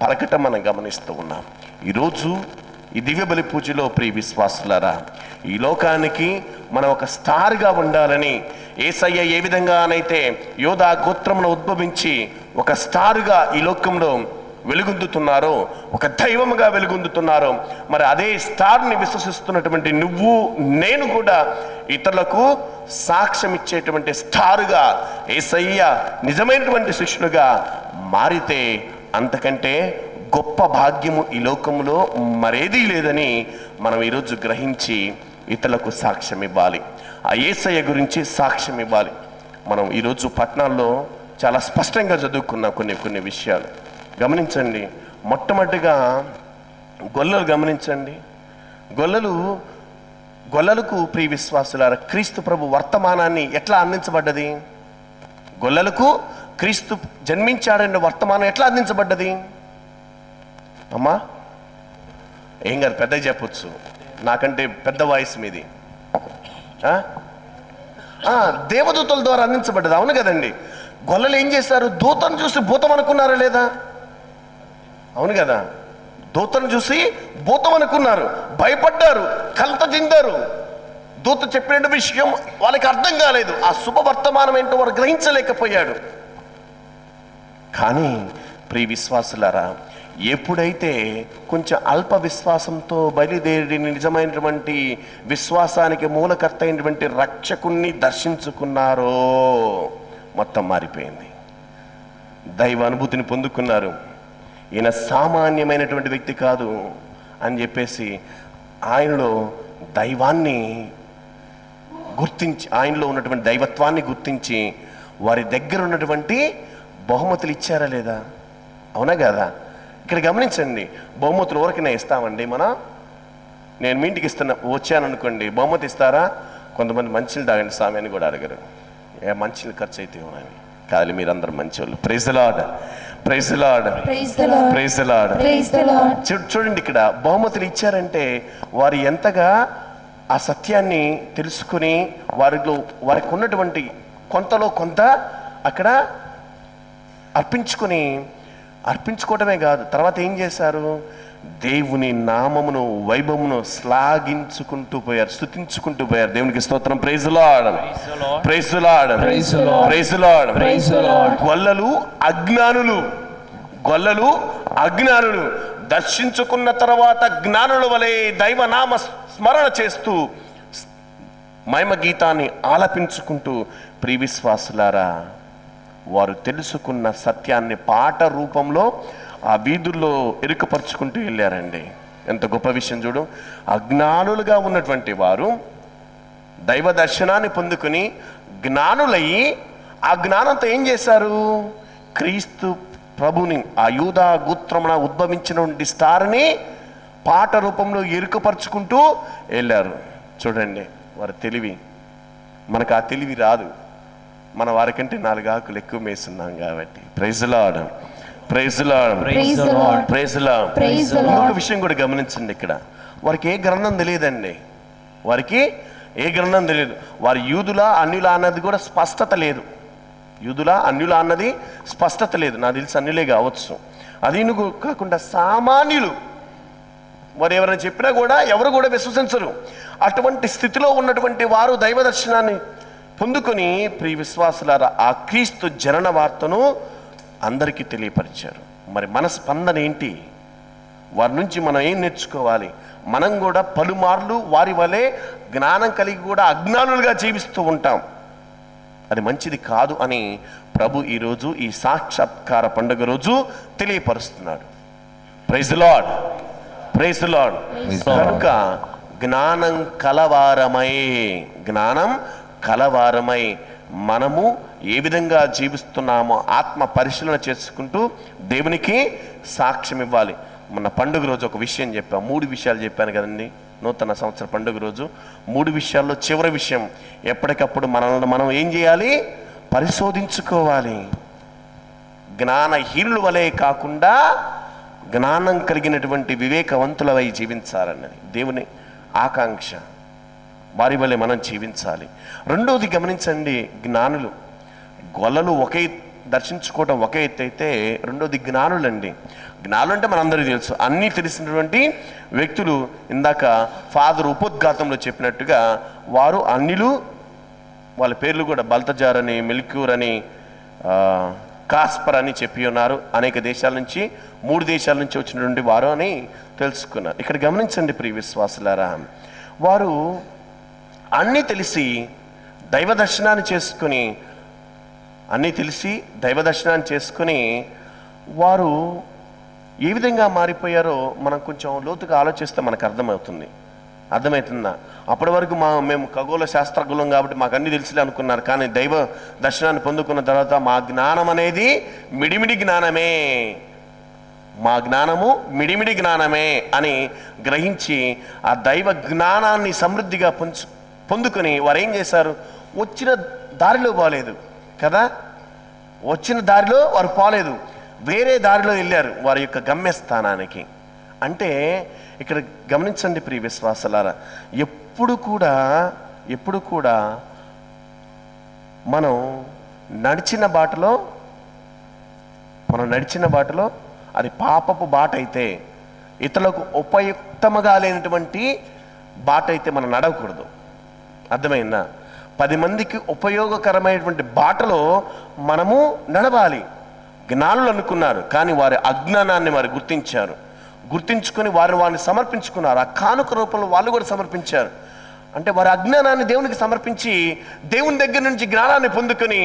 పలకటం మనం గమనిస్తూ ఉన్నాం. ఈరోజు ఈ దివ్య బలి పూజలో ప్రియ విశ్వాసులారా, ఈ లోకానికి మనం ఒక స్టార్గా ఉండాలని, యేసయ్య ఏ విధంగానైతే యోధా గోత్రమును ఉద్భవించి ఒక స్టార్గా ఈ లోకంలో వెలుగొందుతున్నారో, ఒక దైవముగా వెలుగొందుతున్నారో, మరి అదే స్టార్ని విశ్వసిస్తున్నటువంటి నువ్వు నేను కూడా ఇతరులకు సాక్ష్యం ఇచ్చేటువంటి స్టారుగా, యేసయ్య నిజమైనటువంటి శిష్యులుగా మారితే అంతకంటే గొప్ప భాగ్యము ఈ లోకంలో మరేదీ లేదని మనం ఈరోజు గ్రహించి ఇతరులకు సాక్ష్యం ఇవ్వాలి. ఆ యేసయ్య గురించి సాక్ష్యం ఇవ్వాలి. మనం ఈరోజు పట్టణాల్లో చాలా స్పష్టంగా చదువుకున్న కొన్ని విషయాలు గమనించండి. మొట్టమొదటిగా గొల్లలు గమనించండి. గొల్లలకు ప్రియ విశ్వాసులారా క్రీస్తు ప్రభు వర్తమానాన్ని ఎట్లా అందించబడ్డది? గొల్లలకు క్రీస్తు జన్మించాడన్న వర్తమానం ఎట్లా అందించబడ్డది? అమ్మా ఏం గారు పెద్దగా చెప్పొచ్చు, నాకంటే పెద్ద వాయిస్ మీది. దేవదూతల ద్వారా అందించబడ్డది. అవును కదండి. గొల్లలు ఏం చేశారు? దూతను చూసి భూతం అనుకున్నారా లేదా? అవును కదా. దూతను చూసి భూతం అనుకున్నారు, భయపడ్డారు, కలత చెందారు. దూత చెప్పిన విషయం వాళ్ళకి అర్థం కాలేదు. ఆ శుభవర్తమానం ఏంటో వారు గ్రహించలేకపోయాడు. కానీ ప్రియ విశ్వాసులారా, ఎప్పుడైతే కొంచెం అల్ప విశ్వాసంతో బయలుదేరి నిజమైనటువంటి విశ్వాసానికి మూలకర్త అయినటువంటి రక్షకుణ్ణి దర్శించుకున్నారో మొత్తం మారిపోయింది. దైవ అనుభూతిని పొందుకున్నారు. ఈయన సామాన్యమైనటువంటి వ్యక్తి కాదు అని చెప్పేసి ఆయనలో దైవాన్ని గుర్తించి, ఆయనలో ఉన్నటువంటి దైవత్వాన్ని గుర్తించి వారి దగ్గర ఉన్నటువంటి బహుమతులు ఇచ్చారా లేదా? అవునా కదా. ఇక్కడ గమనించండి, బహుమతులు ఎవరికైనా ఇస్తామండి. నేను మీ ఇంటికి వచ్చాను అనుకోండి, బహుమతి ఇస్తారా? కొంతమంది మంచిలు తాగండి స్వామి అని కూడా అడగరు. మంచిలు ఖర్చు అయితే ఇవ్వనని కాదు, మీరందరూ మంచి వాళ్ళు. Praise the lord, praise the lord, praise the lord. చూడండి, ఇక్కడ బహుమతులు ఇచ్చారంటే వారు ఎంతగా ఆ సత్యాన్ని తెలుసుకుని వారికి ఉన్నటువంటి కొంతలో కొంత అక్కడ అర్పించుకోవటమే కాదు, తర్వాత ఏం చేశారు? దేవుని నామమును వైభవమును శ్లాఘించుకుంటూ పోయారు, స్తుతించుకుంటూ పోయారు. దేవునికి స్తోత్రం. Praise the lord, praise the lord, praise the Lord. గొల్లలు అజ్ఞానులు దర్శించుకున్న తర్వాత జ్ఞానుల వలె దైవనామ స్మరణ చేస్తూ మహిమ గీతాన్ని ఆలపించుకుంటూ ప్రియ విశ్వాసులారా వారు తెలుసుకున్న సత్యాన్ని పాట రూపంలో ఆ వీధుల్లో ఎరుకపరుచుకుంటూ వెళ్ళారండి. ఎంత గొప్ప విషయం చూడు. అజ్ఞానులుగా ఉన్నటువంటి వారు దైవ దర్శనాన్ని పొందుకుని జ్ఞానులయ్యి ఆ జ్ఞానంతో ఏం చేశారు? క్రీస్తు ప్రభుని, ఆ యూదా గోత్రమున ఉద్భవించినటువంటి స్టార్ని పాట రూపంలో ఎరుకపరుచుకుంటూ వెళ్ళారు. చూడండి వారి తెలివి. మనకు ఆ తెలివి రాదు, మన వారికంటే 4 ఆకులు ఎక్కువ మేస్తున్నాం కాబట్టి. Praise the lord, praise the lord, praise the lord. ఇంకొక విషయం కూడా గమనించండి. ఇక్కడ వారికి ఏ గ్రంథం తెలియదండి. వారికి ఏ గ్రంథం తెలియదు. వారి యూదులా అన్యులా అన్నది కూడా స్పష్టత లేదు. యూదులా అన్యులా అన్నది స్పష్టత లేదు. నాకు తెలిసి అన్యులే కావచ్చు. అది కాకుండా సామాన్యులు, వారు ఎవరైనా చెప్పినా కూడా ఎవరు కూడా విశ్వసించరు. అటువంటి స్థితిలో ఉన్నటువంటి వారు దైవ దర్శనాన్ని పొందుకొని ప్రియ విశ్వాసులారా ఆ క్రీస్తు జనన వార్తను అందరికీ తెలియపరిచారు. మరి మన స్పందన ఏంటి? వారి నుంచి మనం ఏం నేర్చుకోవాలి? మనం కూడా పలుమార్లు వారి వలె జ్ఞానం కలిగి కూడా అజ్ఞానులుగా జీవిస్తూ ఉంటాం. అది మంచిది కాదు అని ప్రభు ఈరోజు ఈ సాక్షాత్కార పండుగ రోజు తెలియపరుస్తున్నాడు. Praise the lord, praise the Lord. కనుక జ్ఞానం కలవారమై మనము ఏ విధంగా జీవిస్తున్నామో ఆత్మ పరిశీలన చేసుకుంటూ దేవునికి సాక్ష్యం ఇవ్వాలి. మన పండుగ రోజు ఒక విషయం చెప్పాను, 3 విషయాలు చెప్పాను కదండి. నూతన సంవత్సర పండుగ రోజు 3 విషయాల్లో చివరి విషయం, ఎప్పటికప్పుడు మనల్ని మనం ఏం చేయాలి? పరిశోధించుకోవాలి. జ్ఞానహీనుల వలె కాకుండా జ్ఞానం కలిగినటువంటి వివేకవంతులవై జీవించాలన్నది దేవుని ఆకాంక్ష. వారి వలె మనం జీవించాలి. రెండోది గమనించండి, జ్ఞానులు గొల్లలు దర్శించుకోవడం ఒక ఎత్తు అయితే, రెండోది జ్ఞానులండి. జ్ఞానులు అంటే మనందరికీ తెలుసు, అన్నీ తెలిసినటువంటి వ్యక్తులు. ఇందాక ఫాదర్ ఉపోద్ఘాతంలో చెప్పినట్టుగా వారు అన్యులు. వాళ్ళ పేర్లు కూడా బల్తజార్ అని, మెల్క్యూర్ అని, కాస్పర్ అని చెప్పి ఉన్నారు. అనేక దేశాల నుంచి, 3 దేశాల నుంచి వచ్చినటువంటి వారు అని తెలుసుకున్నారు. ఇక్కడ గమనించండి ప్రియ విశ్వాసులారా, వారు అన్నీ తెలిసి దైవ దర్శనాన్ని చేసుకుని వారు ఏ విధంగా మారిపోయారో మనం కొంచెం లోతుగా ఆలోచిస్తే మనకు అర్థమవుతుందా? అప్పటి వరకు మేము ఖగోళ శాస్త్రజ్ఞులం కాబట్టి మాకు అన్నీ తెలిసి అనుకున్నారు. కానీ దైవ దర్శనాన్ని పొందుకున్న తర్వాత మా జ్ఞానం అనేది మిడిమిడి జ్ఞానమే, మా జ్ఞానము మిడిమిడి జ్ఞానమే అని గ్రహించి ఆ దైవ జ్ఞానాన్ని సమృద్ధిగా పొందుకొని వారు ఏం చేశారు? వచ్చిన దారిలో పోలేదు కదా, వచ్చిన దారిలో వారు పోలేదు, వేరే దారిలో వెళ్ళారు వారి యొక్క గమ్యస్థానానికి. అంటే ఇక్కడ గమనించండి ప్రియ విశ్వాసులారా, ఎప్పుడు కూడా మనం నడిచిన బాటలో అది పాపపు బాట అయితే, ఇతరులకు ఉపయుక్తముగా లేనటువంటి బాట అయితే మనం నడవకూడదు. అర్థమైందా? 10 మందికి ఉపయోగకరమైనటువంటి బాటలో మనము నడవాలి. జ్ఞానులు అనుకున్నారు, కానీ వారి అజ్ఞానాన్ని వారు గుర్తించుకొని వారిని సమర్పించుకున్నారు. ఆ కానుక రూపంలో వాళ్ళు కూడా సమర్పించారు. అంటే వారి అజ్ఞానాన్ని దేవునికి సమర్పించి దేవుని దగ్గర నుంచి జ్ఞానాన్ని పొందుకొని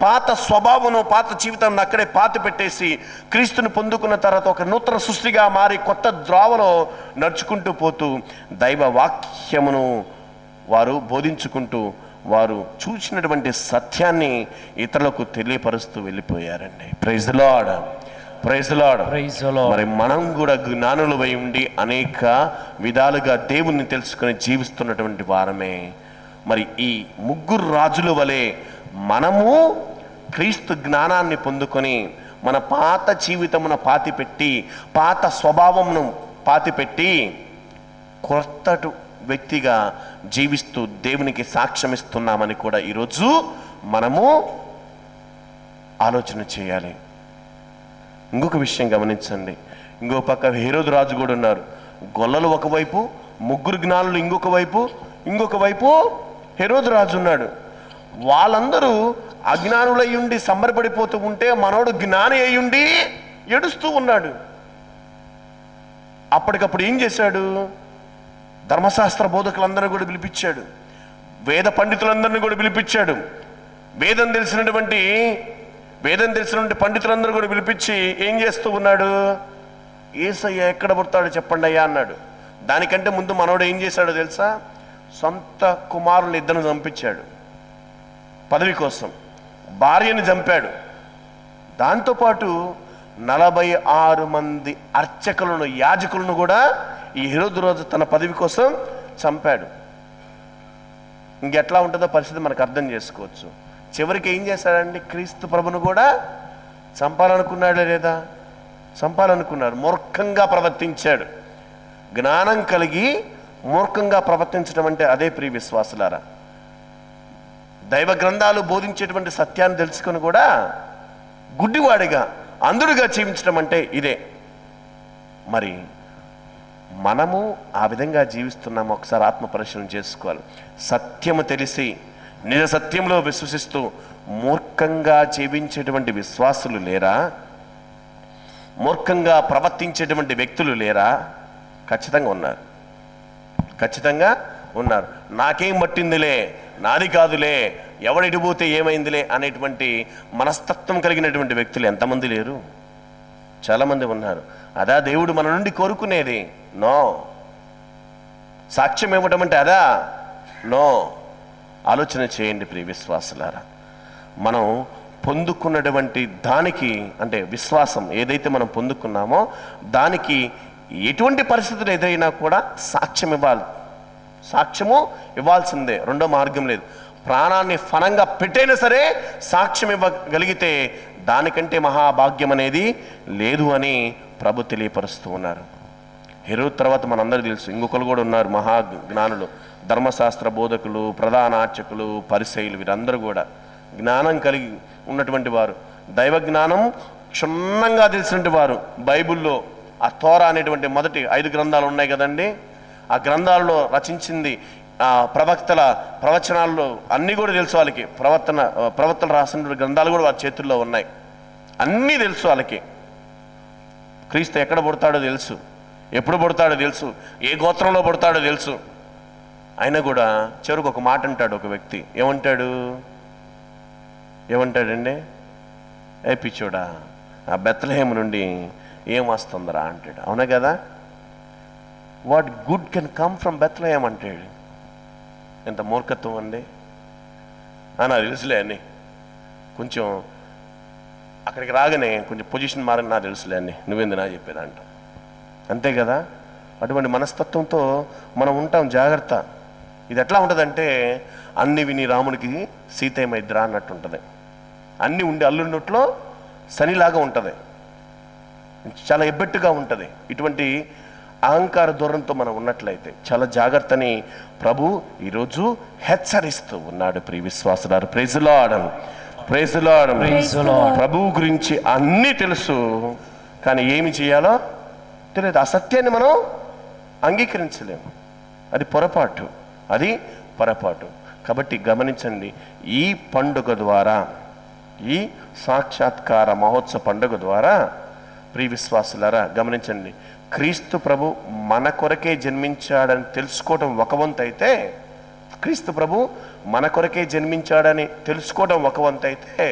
పాత స్వభావమును, పాత జీవితాన్ని అక్కడే పాతి పెట్టేసి క్రీస్తుని పొందుకున్న తర్వాత ఒక నూతన సృష్టిగా మారి కొత్త ద్రోవలో నడుచుకుంటూ పోతూ దైవ వాక్యమును వారు బోధించుకుంటూ వారు చూసినటువంటి సత్యాన్ని ఇతరులకు తెలియపరుస్తూ వెళ్ళిపోయారండి. Praise the lord. మరి మనం కూడా జ్ఞానులమై ఉండి అనేక విధాలుగా దేవుణ్ణి తెలుసుకొని జీవిస్తున్నటువంటి వారమే. మరి ఈ 3 రాజుల వలె మనము క్రీస్తు జ్ఞానాన్ని పొందుకొని మన పాత జీవితమును పాతిపెట్టి, పాత స్వభావమును పాతిపెట్టి కొత్త వ్యక్తిగా జీవిస్తూ దేవునికి సాక్ష్యమిస్తున్నామని కూడా ఈరోజు మనము ఆలోచన చేయాలి. ఇంకొక విషయం గమనించండి, ఇంకో పక్క హేరోదు రాజు కూడా ఉన్నారు. గొల్లలు ఒకవైపు, 3 జ్ఞానులు ఇంకొక వైపు హేరోదు రాజు ఉన్నాడు. వాళ్ళందరూ అజ్ఞానులై ఉండి సంబరపడిపోతూ ఉంటే మనోడు జ్ఞాని అయి ఉండి ఏడుస్తూ ఉన్నాడు. అప్పటికప్పుడు ఏం చేశాడు? ధర్మశాస్త్ర బోధకులందరూ కూడా పిలిపించాడు, వేద పండితులందరినీ కూడా పిలిపించాడు, వేదం తెలిసినటువంటి పండితులందరూ కూడా పిలిపించి ఏం చేస్తూ ఉన్నాడు? యేసయ్య ఎక్కడ పుడతాడో చెప్పండి అయ్యా అన్నాడు. దానికంటే ముందు మనోడు ఏం చేశాడో తెలుసా? సొంత కుమారుని 2 చంపించాడు పదవి కోసం, భార్యని చంపాడు. దాంతోపాటు 46 మంది అర్చకులను, యాజకులను కూడా ఈ హేరోదు రాజు తన పదవి కోసం చంపాడు. ఇంకెట్లా ఉంటుందో పరిస్థితి మనకు అర్థం చేసుకోవచ్చు. చివరికి ఏం చేశాడండి? క్రీస్తు ప్రభును కూడా చంపాలనుకున్నాడే లేదా? చంపాలనుకున్నాడు. మూర్ఖంగా ప్రవర్తించాడు. జ్ఞానం కలిగి మూర్ఖంగా ప్రవర్తించడం అంటే అదే ప్రియ విశ్వాసులారా. దైవ గ్రంథాలు బోధించేటువంటి సత్యాన్ని తెలుసుకొని కూడా గుడ్డివాడిగా, అంధుడిగా జీవించడం అంటే ఇదే. మరి మనము ఆ విధంగా జీవిస్తున్నాము ఒకసారి ఆత్మ పరిశీలన చేసుకోవాలి. సత్యము తెలిసి నిజ సత్యంలో విశ్వసిస్తూ మూర్ఖంగా జీవించేటువంటి విశ్వాసులు లేరా? మూర్ఖంగా ప్రవర్తించేటువంటి వ్యక్తులు లేరా? ఖచ్చితంగా ఉన్నారు. నాకేం పట్టిందిలే, నాది కాదులే, ఎవడిటి పోతే ఏమైందిలే అనేటువంటి మనస్తత్వం కలిగినటువంటి వ్యక్తులు ఎంతమంది లేరు? చాలామంది ఉన్నారు. అదా దేవుడు మన నుండి కోరుకునేది? నో. సాక్ష్యం ఇవ్వటం అంటే అదా? నో. ఆలోచన చేయండి ప్రియ విశ్వాసులారా. మనం పొందుకున్నటువంటి దానికి, అంటే విశ్వాసం ఏదైతే మనం పొందుకున్నామో దానికి ఎటువంటి పరిస్థితులు ఎదురైనా కూడా సాక్ష్యము ఇవ్వాల్సిందే. రెండో మార్గం లేదు. ప్రాణాన్ని ఫలంగా పెట్టైనా సరే సాక్ష్యం ఇవ్వగలిగితే దానికంటే మహాభాగ్యం అనేది లేదు అని ప్రభు తెలియపరుస్తూ ఉన్నారు. హేరోదు తర్వాత మనందరికీ తెలుసు ఇంకొకరు కూడా ఉన్నారు, మహాజ్ఞానులు, ధర్మశాస్త్ర బోధకులు, ప్రధాన అర్చకులు, పరిసయ్యులు. వీరందరూ కూడా జ్ఞానం కలిగి ఉన్నటువంటి వారు, దైవ జ్ఞానం క్షుణ్ణంగా తెలిసినటువంటి వారు. బైబిల్లో ఆ తోరా అనేటువంటి మొదటి 5 గ్రంథాలు ఉన్నాయి కదండి, ఆ గ్రంథాలలో రచించింది ప్రవక్తల ప్రవచనాల్లో అన్నీ కూడా తెలుసు వాళ్ళకి. ప్రవక్తలు రాసిన గ్రంథాలు కూడా వారి చేతుల్లో ఉన్నాయి. అన్నీ తెలుసు వాళ్ళకి. క్రీస్తు ఎక్కడ పుడతాడో తెలుసు, ఎప్పుడు పుడతాడో తెలుసు, ఏ గోత్రంలో పుడతాడో తెలుసు. అయినా కూడా చివరికి ఒక మాట అంటాడు ఒక వ్యక్తి. ఏమంటాడండి? ఏ పిచ్చోడా, ఆ బెత్లెహేము నుండి ఏం వస్తుందిరా అంటాడు. అవునా కదా? What good can come from Bethlehem అంటాడు. ఎంత మూర్ఖత్వం అండి. నాకు తెలుసులే అని కొంచెం అక్కడికి రాగానే కొంచెం పొజిషన్ మారని నాకు తెలుసులే అని నువ్వేంది నా చెప్పేదంట. అంతే కదా? అటువంటి మనస్తత్వంతో మనం ఉంటాం. జాగ్రత్త. ఇది ఎట్లా ఉంటుందంటే అన్ని విని రామునికి సీత ఏమైద్దిరా అన్నట్టు ఉంటుంది. అన్నీ ఉండి అల్లున్నట్లో శనిలాగా ఉంటుంది, చాలా ఎబ్బెట్టుగా ఉంటుంది. ఇటువంటి అహంకార ధోరణితో మనం ఉన్నట్లయితే చాలా జాగ్రత్తని ప్రభు ఈరోజు హెచ్చరిస్తూ ఉన్నాడు. ప్రియ విశ్వాసులారు, ప్రైజ్ లార్డ్, ప్రైజ్ లార్డ్. ప్రభువు గురించి అన్నీ తెలుసు, కానీ ఏమి చేయాలో తెలియదు. ఆ సత్యాన్ని మనం అంగీకరించలేము. అది పొరపాటు. కాబట్టి గమనించండి, ఈ పండుగ ద్వారా, ఈ సాక్షాత్కార మహోత్సవ పండుగ ద్వారా ప్రియ విశ్వాసులారా గమనించండి, క్రీస్తు ప్రభు మన కొరకే జన్మించాడని తెలుసుకోవడం ఒక వంతు అయితే, క్రీస్తు ప్రభు మన కొరకే జన్మించాడని తెలుసుకోవడం ఒక వంతు అయితే,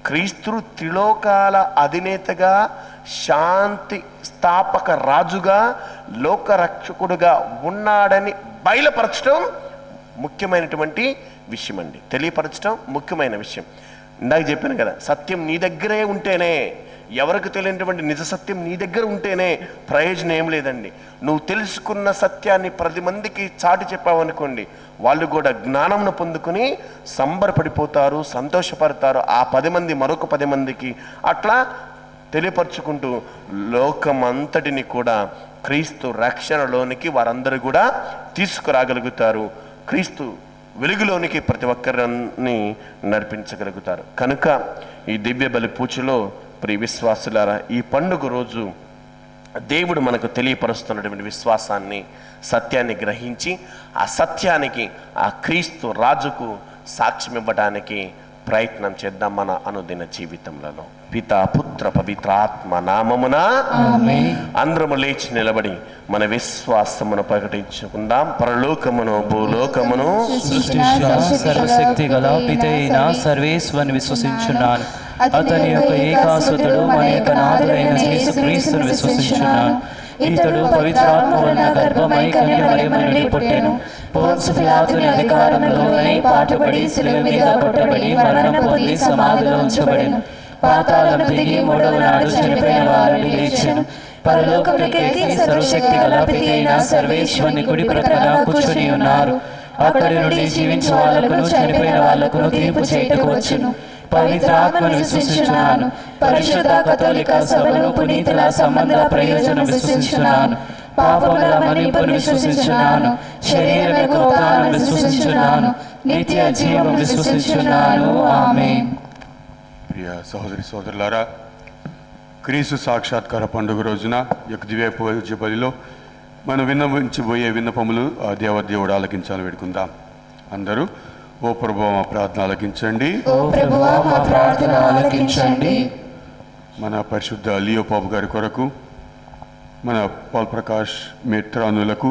క్రీస్తు త్రిలోకాల అధినేతగా, శాంతి స్థాపక రాజుగా, లోకరక్షకుడుగా ఉన్నాడని బయలుపరచడం ముఖ్యమైనటువంటి విషయం అండి. తెలియపరచడం ముఖ్యమైన విషయం. ఇందాక చెప్పాను కదా, సత్యం నీ దగ్గరే ఉంటేనే, ఎవరికి తెలియనటువంటి నిజ సత్యం నీ దగ్గర ఉంటేనే ప్రయోజనం ఏం లేదండి. నువ్వు తెలుసుకున్న సత్యాన్ని 10 మందికి చాటి చెప్పావనుకోండి, వాళ్ళు కూడా జ్ఞానంను పొందుకుని సంబరపడిపోతారు, సంతోషపడతారు. ఆ 10 మంది మరొక 10 మందికి అట్లా తెలియపరుచుకుంటూ లోకమంతటిని కూడా క్రీస్తు రక్షణలోనికి వారందరూ కూడా తీసుకురాగలుగుతారు. క్రీస్తు వెలుగులోనికి ప్రతి ఒక్కరిని నడిపించగలుగుతారు. కనుక ఈ దివ్య బలి పూజలో ప్రియ విశ్వాసులారా, ఈ పండుగ రోజు దేవుడు మనకు తెలియపరుస్తున్నటువంటి విశ్వాసాన్ని, సత్యాన్ని గ్రహించి ఆ సత్యానికి, ఆ క్రీస్తు రాజుకు సాక్ష్యం ఇవ్వడానికి ప్రయత్నం చేద్దాం మన అనుదిన జీవితంలో. పితా, పుత్ర, పవిత్ర ఆత్మ నామమున అందరము లేచి నిలబడి మన విశ్వాసమును ప్రకటించుకుందాం. పరలోకమును భూలోకమును సర్వశక్తి గల పితైన సర్వేశ్వరుని విశ్వసించున్నాను. అతని యొక్క ఏకాసుతుడు మన యొక్క నాథుడైన యేసుక్రీస్తును విశ్వసించున్నాను. ఇతడు పవిత్రాత్మ వలన గర్భమై కన్య మరియమ్మ నుండి పుట్టెను. పోన్సు పిలాతుని అధికారంలోనే పాటుపడి శిలువ మీద కొట్టబడి మరణం పొంది సమాధిలో ఉంచబడెను. పాతాళం దిగి 3వ నాడు చనిపోయిన వారిని లేచెను. పరలోకమునకెక్కి సర్వశక్తి గల పితైన సర్వేశ్వరుని కుడి ప్రక్కన కూర్చుని ఉన్నారు. అక్కడి నుండి జీవించే వాళ్లకును చనిపోయిన వాళ్లకును తీర్పు చేయుటకు వచ్చును. పవిత్రాత్మను విశ్వసించున్నాను. పరిశుద్ధ కథోలిక సభను, పునీతుల సంబంధ ప్రయోజనం విశ్వసించున్నాను. పాపముల మన్నింపును విశ్వసించున్నాను. శరీర ఉత్థానం విశ్వసించున్నాను. నిత్య జీవం విశ్వసించున్నాను. ఆమేన్. ప్రియ సహోదరి సోదరులారా, క్రీస్తు సాక్షాత్కార పండుగ రోజున యొక్క దివ్య పూజ బలిలో మనం విన్నవించబోయే విన్నపములు ఆ దేవదేవుడు ఆలకించాలని వేడుకుందాం. అందరూ ఓ ప్రభువా మా ప్రార్థన ఆలకించండి. ఓ ప్రభువా మా ప్రార్థన ఆలకించండి. మన పరిశుద్ధ లియో పాపు గారి కొరకు, మన పాల్ ప్రకాష్ మిత్రానులకు,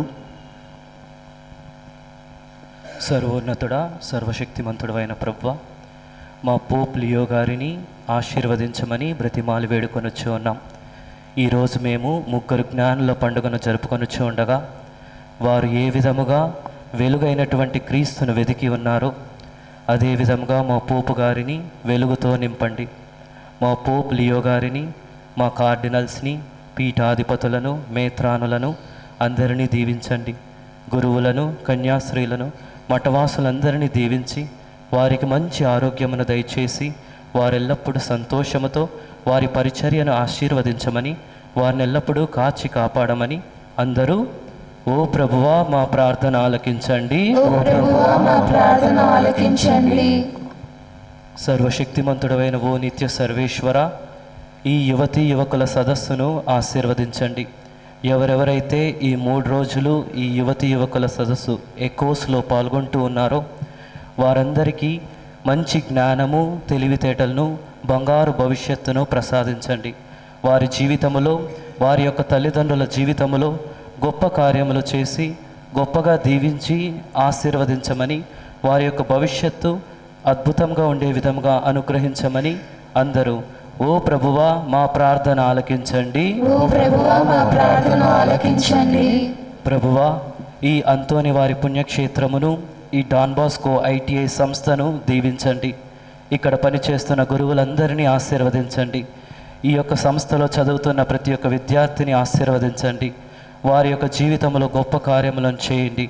సర్వోన్నతుడా, సర్వశక్తిమంతుడు అయిన ప్రభువా, మా పోప్ లియో గారిని ఆశీర్వదించమని బ్రతిమాలి వేడుకొనొచ్చు ఉన్నాం. ఈరోజు మేము 3 జ్ఞానుల పండుగను జరుపుకొనొచ్చు ఉండగా, వారు ఏ విధముగా వెలుగైనటువంటి క్రీస్తును వెతికి ఉన్నారో అదే విధముగా మా పోపు గారిని వెలుగుతో నింపండి. మా పోప్ లియో గారిని, మా కార్డినల్స్ని, పీఠాధిపతులను, మేత్రానులను అందరినీ దీవించండి. గురువులను, కన్యాశ్రీలను, మఠవాసులందరినీ దీవించి వారికి మంచి ఆరోగ్యమును దయచేసి వారెల్లప్పుడూ సంతోషముతో వారి పరిచర్యను ఆశీర్వదించమని, వారిని ఎల్లప్పుడూ కాచి కాపాడమని అందరూ ఓ ప్రభువా మా ప్రార్థన ఆలకించండి. ఓ ప్రభువా మా ప్రార్థన ఆలకించండి. సర్వశక్తిమంతుడైన ఓ నిత్య సర్వేశ్వర, ఈ యువతీ యువకుల సదస్సును ఆశీర్వదించండి. ఎవరెవరైతే ఈ 3 రోజులు ఈ యువతీ యువకుల సదస్సు ఎకోస్లో పాల్గొంటూ ఉన్నారో వారందరికీ మంచి జ్ఞానము, తెలివితేటలను బంగారు భవిష్యత్తును ప్రసాదించండి. వారి జీవితములో, వారి యొక్క తల్లిదండ్రుల జీవితములో గొప్ప కార్యములు చేసి గొప్పగా దీవించి ఆశీర్వదించమని, వారి యొక్క భవిష్యత్తు అద్భుతంగా ఉండే విధంగా అనుగ్రహించమని అందరూ ఓ ప్రభువా మా ప్రార్థన ఆలకించండి, ఓ ప్రభువా మా ప్రార్థన ఆలకించండి. ప్రభువా ఈ అంతోని వారి పుణ్యక్షేత్రమును, ఈ డాన్ బాస్కో ఐటీఐ సంస్థను దీవించండి. ఇక్కడ పనిచేస్తున్న గురువులందరినీ ఆశీర్వదించండి. ఈ యొక్క సంస్థలో చదువుతున్న ప్రతి ఒక్క విద్యార్థిని ఆశీర్వదించండి. వారి యొక్క జీవితంలో గొప్ప కార్యములను చేయండి.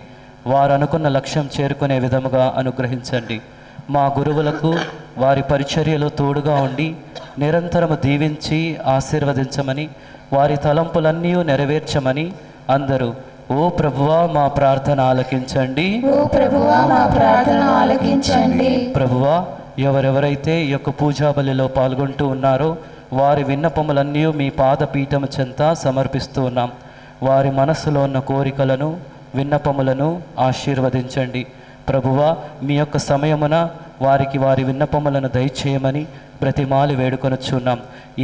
వారు అనుకున్న లక్ష్యం చేరుకునే విధముగా అనుగ్రహించండి. మా గురువులకు వారి పరిచర్యలో తోడుగా ఉండి నిరంతరము దీవించి ఆశీర్వదించమని, వారి తలంపులన్నీ నెరవేర్చమని అందరూ ఓ ప్రభువా మా ప్రార్థన ఆలకించండి, ఓ ప్రభువా మా ప్రార్థన ఆలకించండి. ప్రభువా ఎవరెవరైతే ఈ యొక్క పూజా బలిలో పాల్గొంటూ ఉన్నారో వారి విన్నపములన్నీ మీ పాదపీఠము చెంత సమర్పిస్తూ ఉన్నాం. వారి మనస్సులో ఉన్న కోరికలను, విన్నపములను ఆశీర్వదించండి. ప్రభువా మీ యొక్క సమయమున వారికి వారి విన్నపములను దయచేయమని ప్రతిమాలి వేడుకొనుచున్నాం.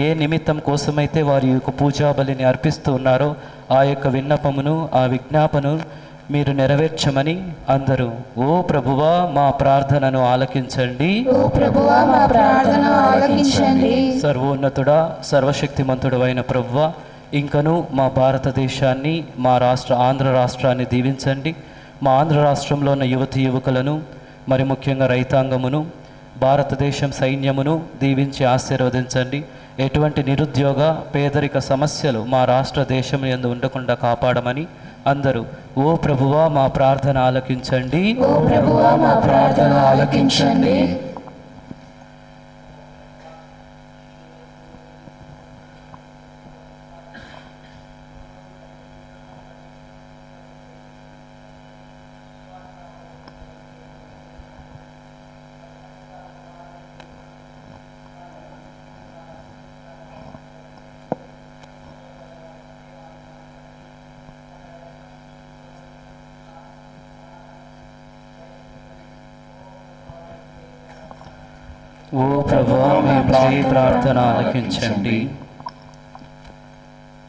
ఏ నిమిత్తం కోసమైతే వారి యొక్క పూజా బలిని అర్పిస్తూ ఉన్నారో ఆ యొక్క విన్నపమును, ఆ విజ్ఞాపను మీరు నెరవేర్చమని అందరూ ఓ ప్రభువా మా ప్రార్థనను ఆలకించండి, ఓ ప్రభువా మా ప్రార్థన ఆలకించండి. సర్వోన్నతుడా, సర్వశక్తిమంతుడు అయిన ప్రభువా, ఇంకను మా భారతదేశాన్ని, మా ఆంధ్ర రాష్ట్రాన్ని దీవించండి. మా ఆంధ్ర రాష్ట్రంలో ఉన్న యువతి యువకులను, మరి ముఖ్యంగా రైతాంగమును, భారతదేశం సైన్యమును దీవించి ఆశీర్వదించండి. ఎటువంటి నిరుద్యోగ, పేదరిక సమస్యలు మా రాష్ట్ర దేశం యందు ఉండకుండా కాపాడమని అందరూ ఓ ప్రభువా మా ప్రార్థన ఆలకించండి, ఓ ప్రభువా మా ప్రార్థన ఆలకించండి. ఓ ప్రభువా మీ ప్రార్థన ఆలకించండి.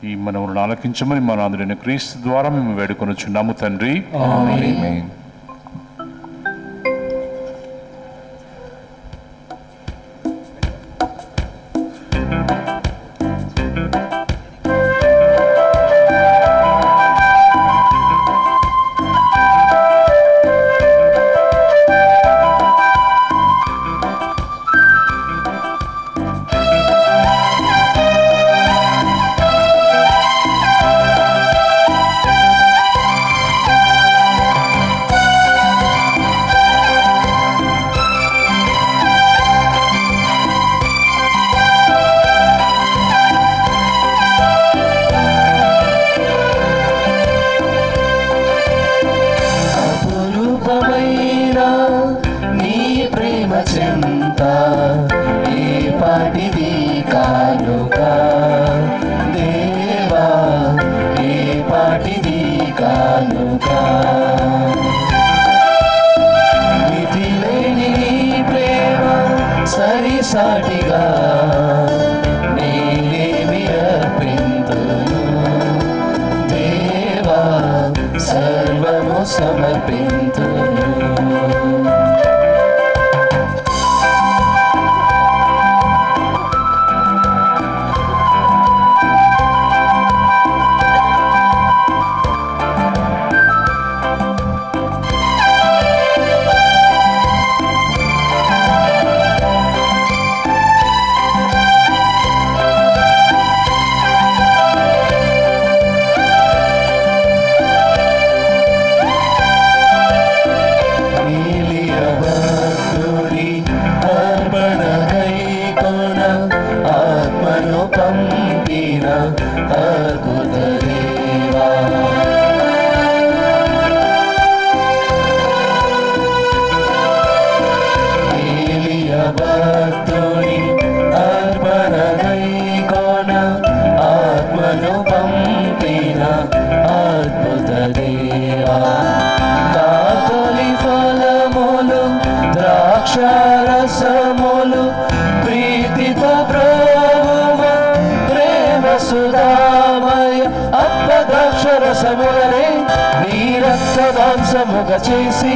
ఈ మనవులను ఆలకించమని మన నాథుడైన క్రీస్తు ద్వారా మేము వేడుకొనుచున్నాము తండ్రి. ఆమేన్. సాటిగా నేనేమి అర్పింతును దేవా, సర్వము సమర్పింతును. ద్రాక్షారసములు ప్రీతి పరిశుద్ధామయ అప్పద్రాక్షరసములనే నీ రక్తమాంసముగా చేసి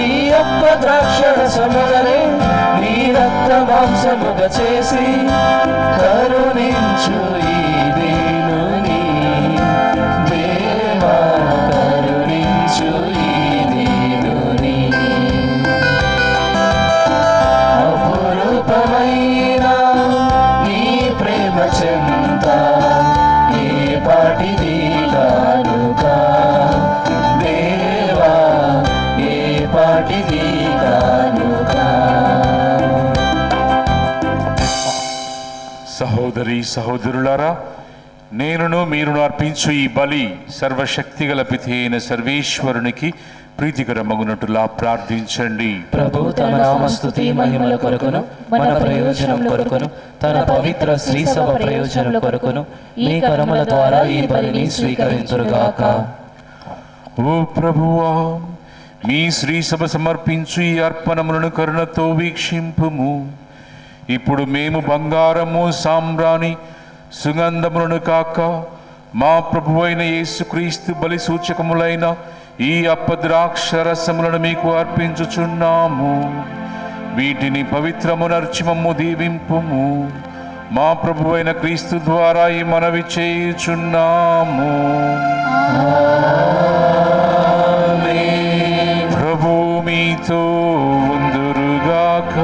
ఈ అప్పద్రాక్షరసములనే నీ రక్తమాంసముగా చేసి కరుణించు ఈ దీనుని దేవా, కరుణించు ఈ దీనుని. అపురూపమైన నీ ప్రేమ చెంత ఏ పాటిది కానుక దేవా, ఏ పాటిది కానుక. సహోదరి సహోదరులారా, నేనును మీరును అర్పించు ఈ బలి సర్వశక్తిగల పితి అయిన సర్వేశ్వరునికి ప్రీతికరమగునట్టులా ప్రార్థించండి. ప్రభు తమ నామస్తుతి మహిమల కొరకును మన ప్రయోజనం కొరకును తన పవిత్ర శ్రీసభ ప్రయోజనం కొరకును మీ కరముల ద్వారా ఈ బలిని స్వీకరించురుగాక. ఓ ప్రభువా, మీ శ్రీసభ సమర్పించు ఈ అర్పణములను కరుణతో వీక్షింపుము. ఇప్పుడు మేము బంగారము సాంబ్రాణి సుగంధములను కాక మా ప్రభువైన యేసుక్రీస్తు బలి సూచకములైన ఈ అప్పద్రాక్షరసములను మీకు అర్పించుచున్నాము. వీటిని పవిత్రమునర్చి మమ్ము దీవింపుము. మా ప్రభువైన క్రీస్తు ద్వారా ఈ మనవి చేయుచున్నాము. ప్రభు మీతో ఉందురుగాక.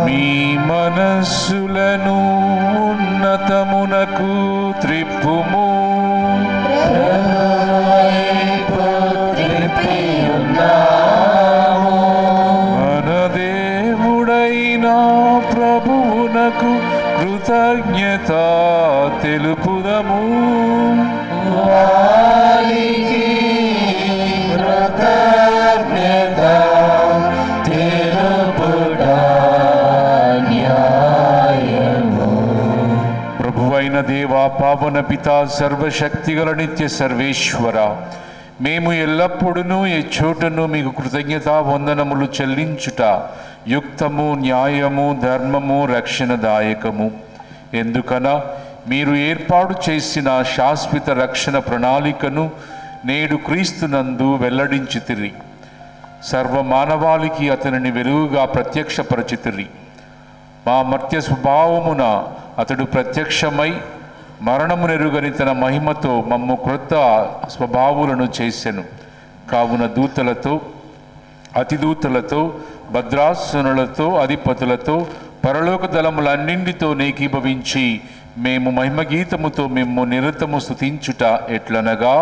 మీ మనస్సులను ఉన్నతమునకు త్రిప్పుము. మన దేవుడైన ప్రభువునకు కృతజ్ఞత తెలుపుదము. ప్రభువైన దేవా, పావన పితా, సర్వశక్తిగల నిత్య సర్వేశ్వర, మేము ఎల్లప్పుడూ ఎచ్చోటను మీకు కృతజ్ఞతా వందనములు చెల్లించుట యుక్తము, న్యాయము, ధర్మము, రక్షణదాయకము. ఎందుకనా మీరు ఏర్పాటు చేసిన శాశ్వత రక్షణ ప్రణాళికను నేడు క్రీస్తునందు వెల్లడించితిరి. సర్వమానవాళికి అతనిని వెలుగుగా ప్రత్యక్షపరచితిరి. మా మర్త్య స్వభావమున అతడు ప్రత్యక్షమై మరణమునెరుగని తన మహిమతో మమ్ము క్రొత్త స్వభావులను చేసెను. కావున దూతలతో, అతిదూతలతో, భద్రాసనులతో, అధిపతులతో, పరలోక దళములన్నింటితో ఏకీభవించి మేము మహిమగీతముతో మేము నిరతము స్తుతించుట ఎట్లనగా,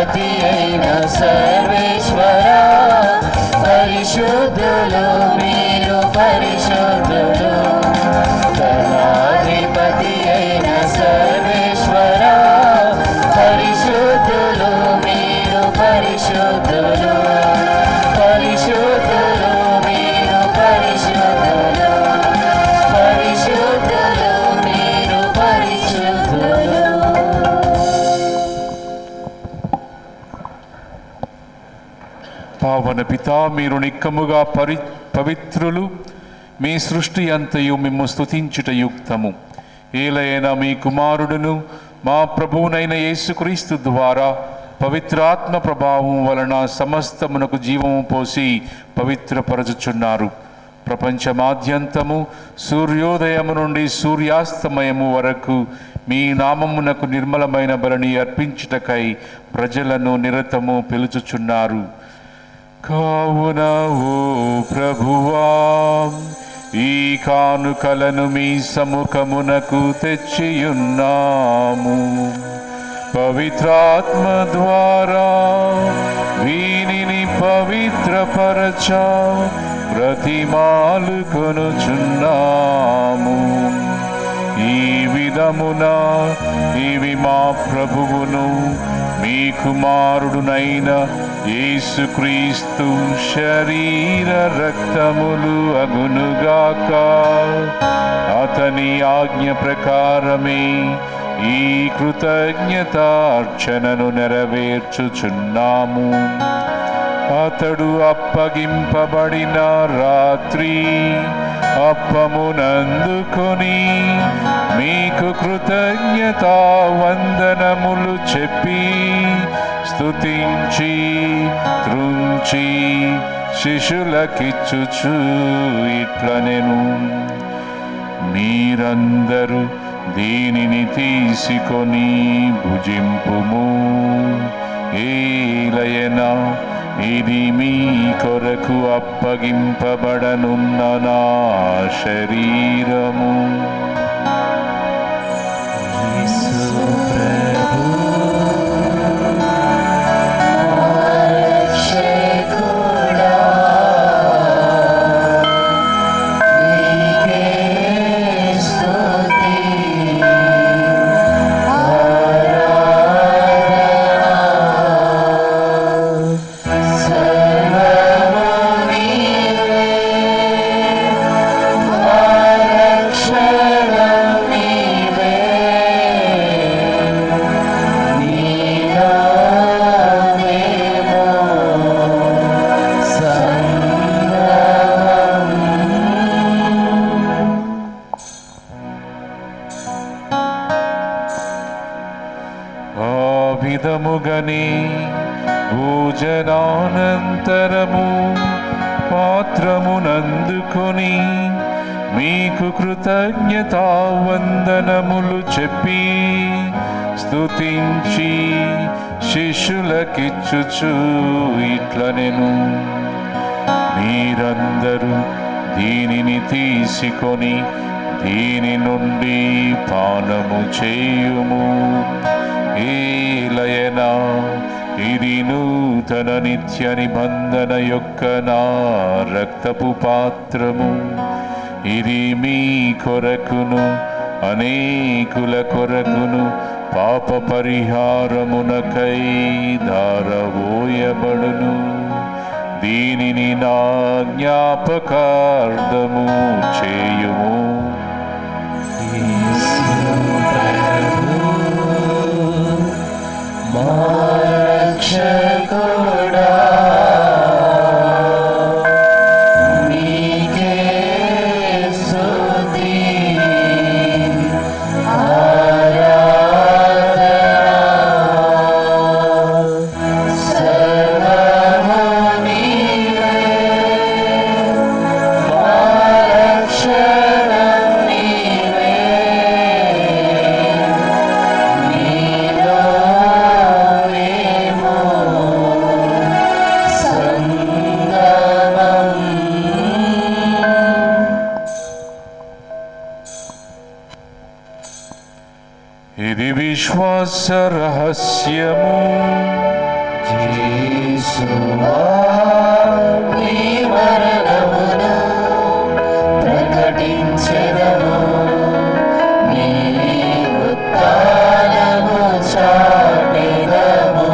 దయాధిపతి అయిన సర్వేశ్వరా, పరిశుద్ధులు మీరు పరిశుద్ధులు. దయాధిపతి అయిన సర్వేశ్వరా, పరిశుద్ధులు మీరు పరిశుద్ధులు. పరిశుద్ధులు మీరు పరిశుద్ధులు. పరిశుద్ధులు మీరు పరిశుద్ధులు. పావన పితా, మీరు నిక్కముగా పవిత్రులు. మీ సృష్టి అంతయు మిమ్ము స్తుతించుట యుక్తము. ఏలైనా మీ కుమారుడును మా ప్రభువునైన యేసుక్రీస్తు ద్వారా పవిత్రాత్మ ప్రభావం వలన సమస్తమునకు జీవము పోసి పవిత్రపరచుచున్నారు. ప్రపంచమాద్యంతము సూర్యోదయము నుండి సూర్యాస్తమయము వరకు మీ నామమునకు నిర్మలమైన బలిని అర్పించుటకై ప్రజలను నిరతము పిలుచుచున్నారు. కావున ఓ ప్రభువా, ఈ కానుకలను మీ సముఖమునకు తెచ్చియున్నాము. పవిత్రాత్మ ద్వారా వీనిని పవిత్రపరచ ప్రతిమాలు కొనుచున్నాము. ఈ విధమున ఇవి మా ప్రభువును మీ కుమారుడునైన యేసుక్రీస్తు శరీర రక్తములు అగునుగాక. అతని ఆజ్ఞ ప్రకారమే ఈ కృతజ్ఞతార్చనను నెరవేర్చుచున్నాము. అతడు అప్పగింపబడిన రాత్రి అప్పమునందుకొని మీకు కృతజ్ఞతా వందనములు చెప్పి స్తుతించి త్రుంచి శిష్యులకిచ్చుచు ఇట్లనెను, మీరందరూ దీనిని తీసుకొని భుజింపుము. ఏలయనా ఇది మీ కొరకు అప్పగింపబడనున్న నా శరీరము. విధముగని భోజనానంతరము పాత్రమునందుకొని మీకు కృతజ్ఞతా వందనములు చెప్పి స్తుతించి శిష్యులకిచ్చుచు ఇట్లనెను, మీరందరూ దీనిని తీసుకొని దీని నుండి పానము చేయుము. ఏలయనా ఇది నూతన నిత్య నిబంధన యొక్క నా రక్తపు పాత్రము. ఇది మీ కొరకును అనేకుల కొరకును పాప పరిహారమునకై ధారవోయబడును. దీనిని నా జ్ఞాపకార్థము చేయుము. రక్షకుడా మీకే స్తుతి ఆరాధన సర్వము నీవే మా రక్షణం నీవే నీలో ఇది విశ్వాస రహస్యము. యేసువా నీ మరణమును ప్రకటించెదము, నీ ఉత్థానము చాటెదము.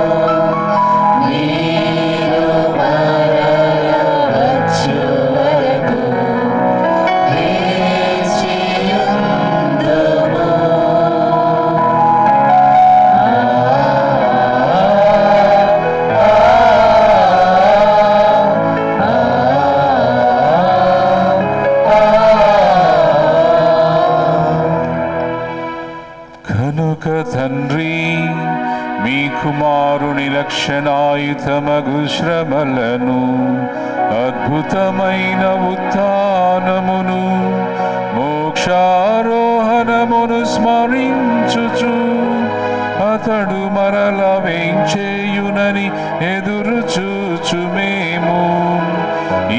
నీరు మరల వచ్చు వరకు వేచియుందుము. కనుక తండ్రి, మీ కుమారుని లక్షణాయుతమగు శ్రమలను, అద్భుతమైన ఉత్థానమును, మోక్షారోహణమును స్మరించుచు అతడు మరల వేంచేయునని ఎదురు చూచు మేము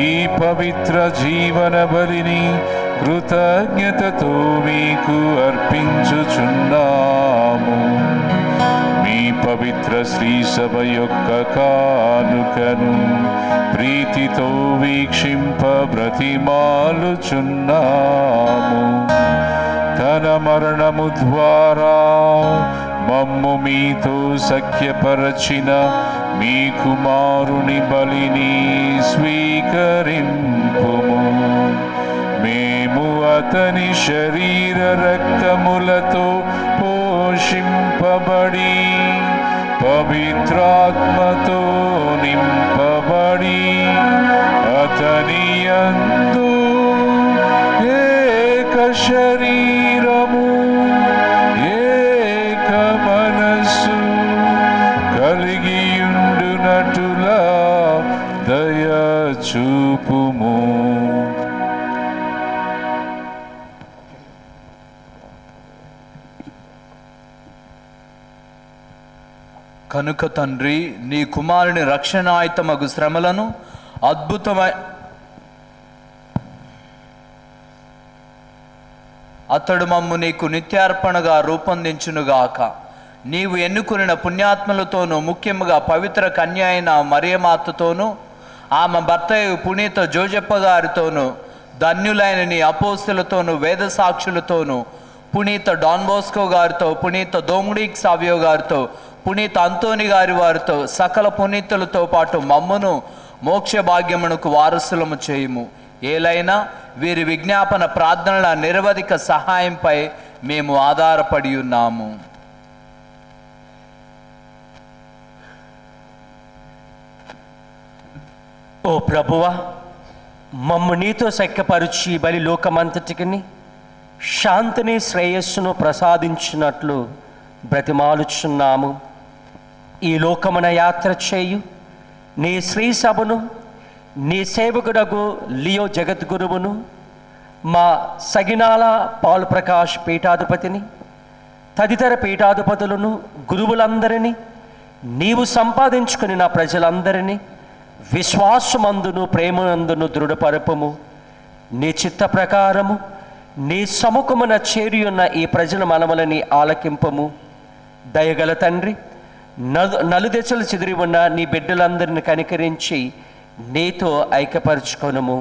ఈ పవిత్ర జీవన బలిని కృతజ్ఞతతో మీకు అర్పించుచున్నాము. మీ పవిత్ర శ్రీ సభ యొక్క కానుకను ప్రీతితో వీక్షింప బ్రతిమాలుచున్నాము. తన మరణము ద్వారా మమ్ము మీతో సఖ్యపరచిన మీ కుమారుని బలిని స్వీకరింపుము. మేము అతని శరీర రక్తములతో పోషింపబడి పవిత్రాత్మతో నింపబడి అతని యందు ఏక శరీరము ఏక మనస్సు కలిగియుండునటులా దయ చూపుము. కనుక తండ్రి, నీ కుమారుని రక్షణాయుతమగు శ్రమలను అతడు మమ్ము నీకు నిత్యార్పణగా రూపొందించునుగాక. నీవు ఎన్నుకున్న పుణ్యాత్మలతోనూ, ముఖ్యముగా పవిత్ర కన్య అయిన మరియమాతతోనూ, ఆమె భర్త పునీత జోజప్ప గారితోనూ, ధన్యులైన నీ అపోస్తులతోనూ, వేద సాక్షులతోనూ, పునీత డాన్ బోస్కో గారితో, పునీత దోముడిక్ సావియో గారితో, పునీత అంతోని గారి వారితో, సకల పునీతులతో పాటు మమ్మును మోక్ష భాగ్యమునకు వారసులము చేయుము. ఏలైనా వీరి విజ్ఞాపన ప్రార్థనల నిరవధిక సహాయంపై మేము ఆధారపడి ఉన్నాము. ఓ ప్రభువా, మమ్ము నీతో సఖ్యపరుచి బలి లోకమంతటికిని శాంతిని శ్రేయస్సును ప్రసాదించినట్లు బ్రతిమాలుచున్నాము. ఈ లోకమున యాత్ర చేయు నీ శ్రీ సభను, నీ సేవకుడగు లియో జగద్గురువును, మా సగినాల పాల్ ప్రకాష్ పీఠాధిపతిని, తదితర పీఠాధిపతులను, గురువులందరినీ, నీవు సంపాదించుకుని నా ప్రజలందరినీ విశ్వాసమందును ప్రేమనందును దృఢపరపము. నీ చిత్త ప్రకారము నీ సముఖమున చేరియున్న ఈ ప్రజల మనములని ఆలకింపము. దయగల తండ్రి, నలుదెసలు చెదిరి ఉన్న నీ బిడ్డలందరిని కనికరించి నీతో ఐక్యపరచుకొనుము.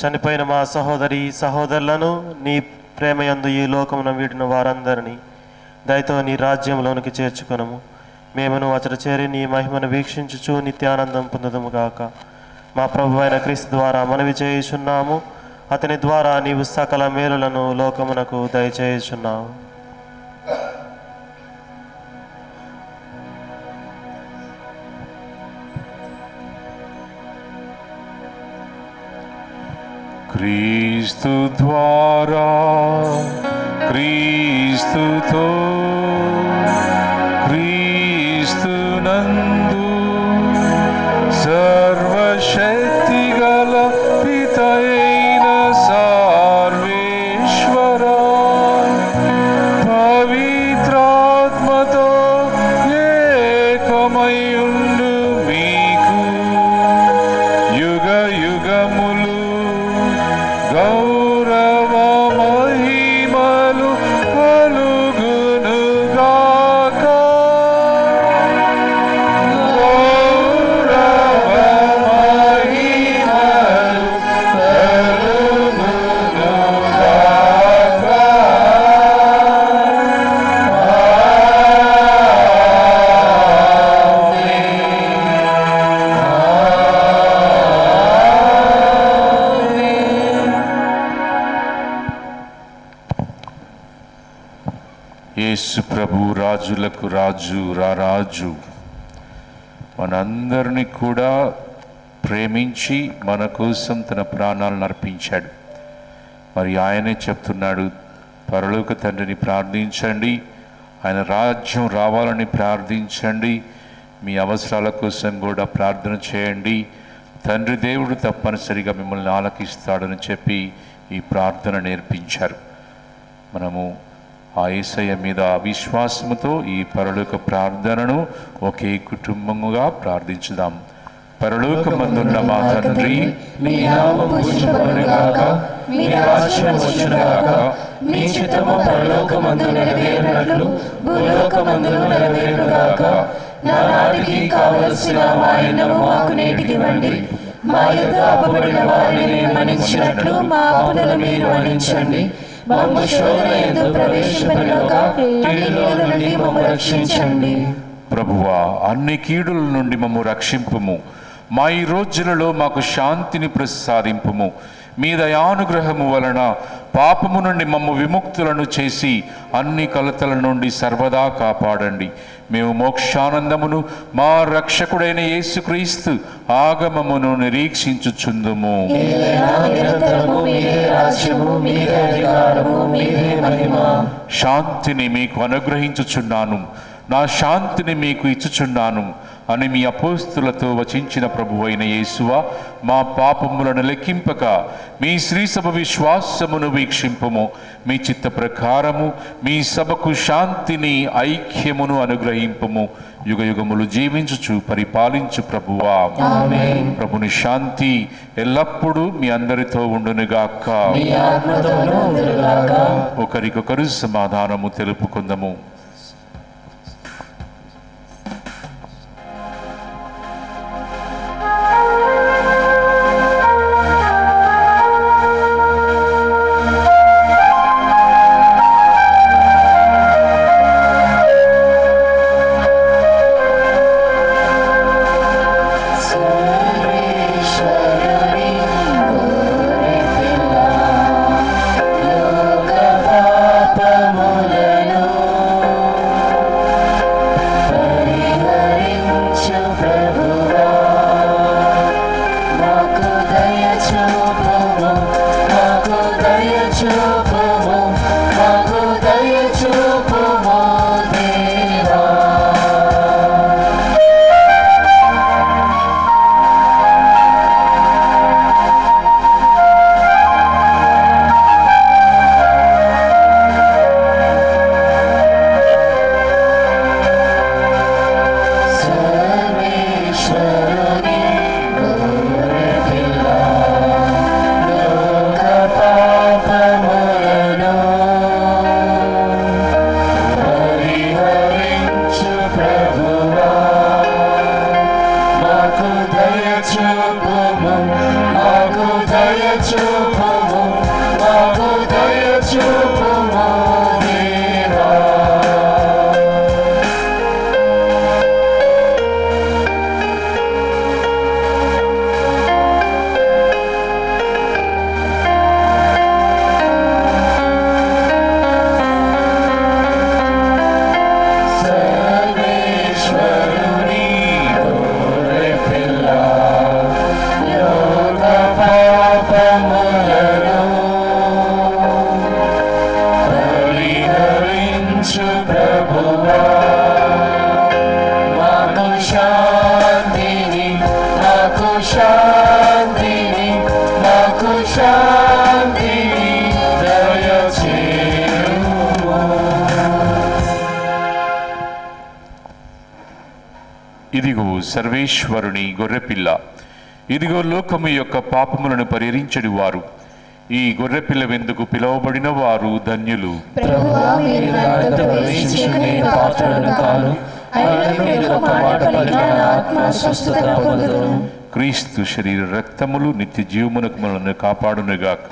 చనిపోయిన మా సహోదరి సహోదరులను నీ ప్రేమయందు ఈ లోకమున వీడిన వారందరినీ దయతో నీ రాజ్యంలోనికి చేర్చుకొనము. మేమును అచట చేరి నీ మహిమను వీక్షించుచు నిత్యానందం పొందదము గాక. మా ప్రభు అయిన క్రీస్తు ద్వారా మనవి చేయుచున్నాము. అతని ద్వారా నీవు సకల మేలులను లోకమునకు దయచేయుచున్నావు. క్రీస్తు ద్వారా, క్రీస్తుతో, క్రీస్తునందు సర్వశక్తి గల పితయైన సర్వేశ్వరా, పవిత్రాత్మతో ఏకమయుండు మీకు యుగ యుగములు గౌరవ మహిమలు కలుగును యేసు ప్రభు రాజులకు రాజు రారాజు మనందరినీ కూడా ప్రేమించి మన కోసం తన ప్రాణాలను అర్పించాడు. మరి ఆయనే చెప్తున్నాడు, పరలోక తండ్రిని ప్రార్థించండి, ఆయన రాజ్యం రావాలని ప్రార్థించండి, మీ అవసరాల కోసం కూడా ప్రార్థన చేయండి, తండ్రి దేవుడు తప్పనిసరిగా మిమ్మల్ని ఆలకిస్తాడని చెప్పి ఈ ప్రార్థన నేర్పించారు. మనము ఆ యేసయ్య మీద విశ్వాసముతో ఈ పరలోక ప్రార్థనను ఒకే కుటుంబముగా ప్రార్థించుదాం. పరలోకమందున్న మా తండ్రి, మీ నామం పూజింపబడుగాక, మీ రాజ్యం వచ్చుగాక, మీ చిత్తము పరలోకమందు నెరవేరినట్లు భూలోకమందును నెరవేరుగాక. నానాటికి కావలసిన మా అన్నము మాకు నేటికివ్వండి. మా యొద్ద అప్పుబడిన వారిని మన్నించినట్లు మా అప్పులను మీరు మన్నించండి. మమ్ము శోధన యందు ప్రవేశింపనివ్వక కీడులో నుండి మమ్ము రక్షించండి. ప్రభువా, అన్ని కీడుల నుండి మమ్ము రక్షింపుము. మా ఈ రోజులలో మాకు శాంతిని ప్రసాదింపుము. మీ దయానుగ్రహము వలన పాపము నుండి మమ్ము విముక్తులను చేసి అన్ని కలతల నుండి సర్వదా కాపాడండి. మేము మోక్షానందమును మా రక్షకుడైన యేసుక్రీస్తు ఆగమమును నిరీక్షించుచుందుము. శాంతిని మీకు అనుగ్రహించుచున్నాను, నా శాంతిని మీకు ఇచ్చుచున్నాను అని మీ అపోస్తులతో వచించిన ప్రభువైన యేసువా, మా పాపములను లెక్కింపక మీ శ్రీసభ విశ్వాసమును వీక్షింపము. మీ చిత్త ప్రకారము మీ సభకు శాంతిని ఐక్యమును అనుగ్రహింపము. యుగ యుగములు జీవించుచు పరిపాలించు ప్రభువా. ప్రభుని శాంతి ఎల్లప్పుడూ మీ అందరితో ఉండునుగాక. ఒకరికొకరు సమాధానము తెలుపుకుందము. ఇదిగో సర్వేశ్వరుని గొర్రెపిల్ల, ఇదిగో లోకము యొక్క పాపములను పరిహరించడి వారు. ఈ గొర్రెపిల్ల వెందుకు పిలువబడిన వారు ధన్యులు. క్రీస్తు శరీర రక్తములు నిత్య జీవమునకు మనల్ని కాపాడునుగాక.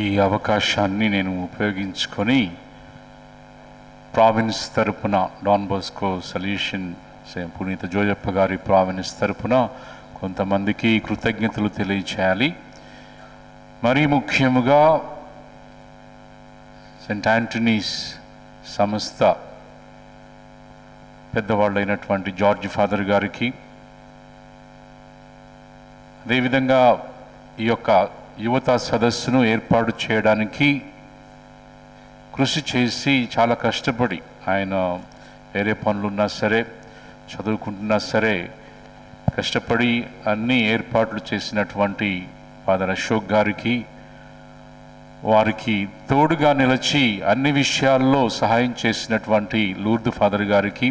ఈ అవకాశాన్ని నేను ఉపయోగించుకొని ప్రావిన్స్ తరపున డాన్ బోస్కో సొల్యూషన్ పునీత జోజప్ప గారి ప్రావిన్స్ తరపున కొంతమందికి కృతజ్ఞతలు తెలియచేయాలి. మరీ ముఖ్యముగా సెయింట్ ఆంటనీస్ సంస్థ పెద్దవాళ్ళైనటువంటి జార్జ్ ఫాదర్ గారికి, అదేవిధంగా ఈ యొక్క యువత సదస్సును ఏర్పాటు చేయడానికి కృషి చేసి చాలా కష్టపడి, ఆయన వేరే పనులున్నా సరే చదువుకుంటున్నా సరే కష్టపడి అన్ని ఏర్పాట్లు చేసినటువంటి ఫాదర్ అశోక్ గారికి, వారికి తోడుగా నిలిచి అన్ని విషయాల్లో సహాయం చేసినటువంటి లూర్దు ఫాదర్ గారికి,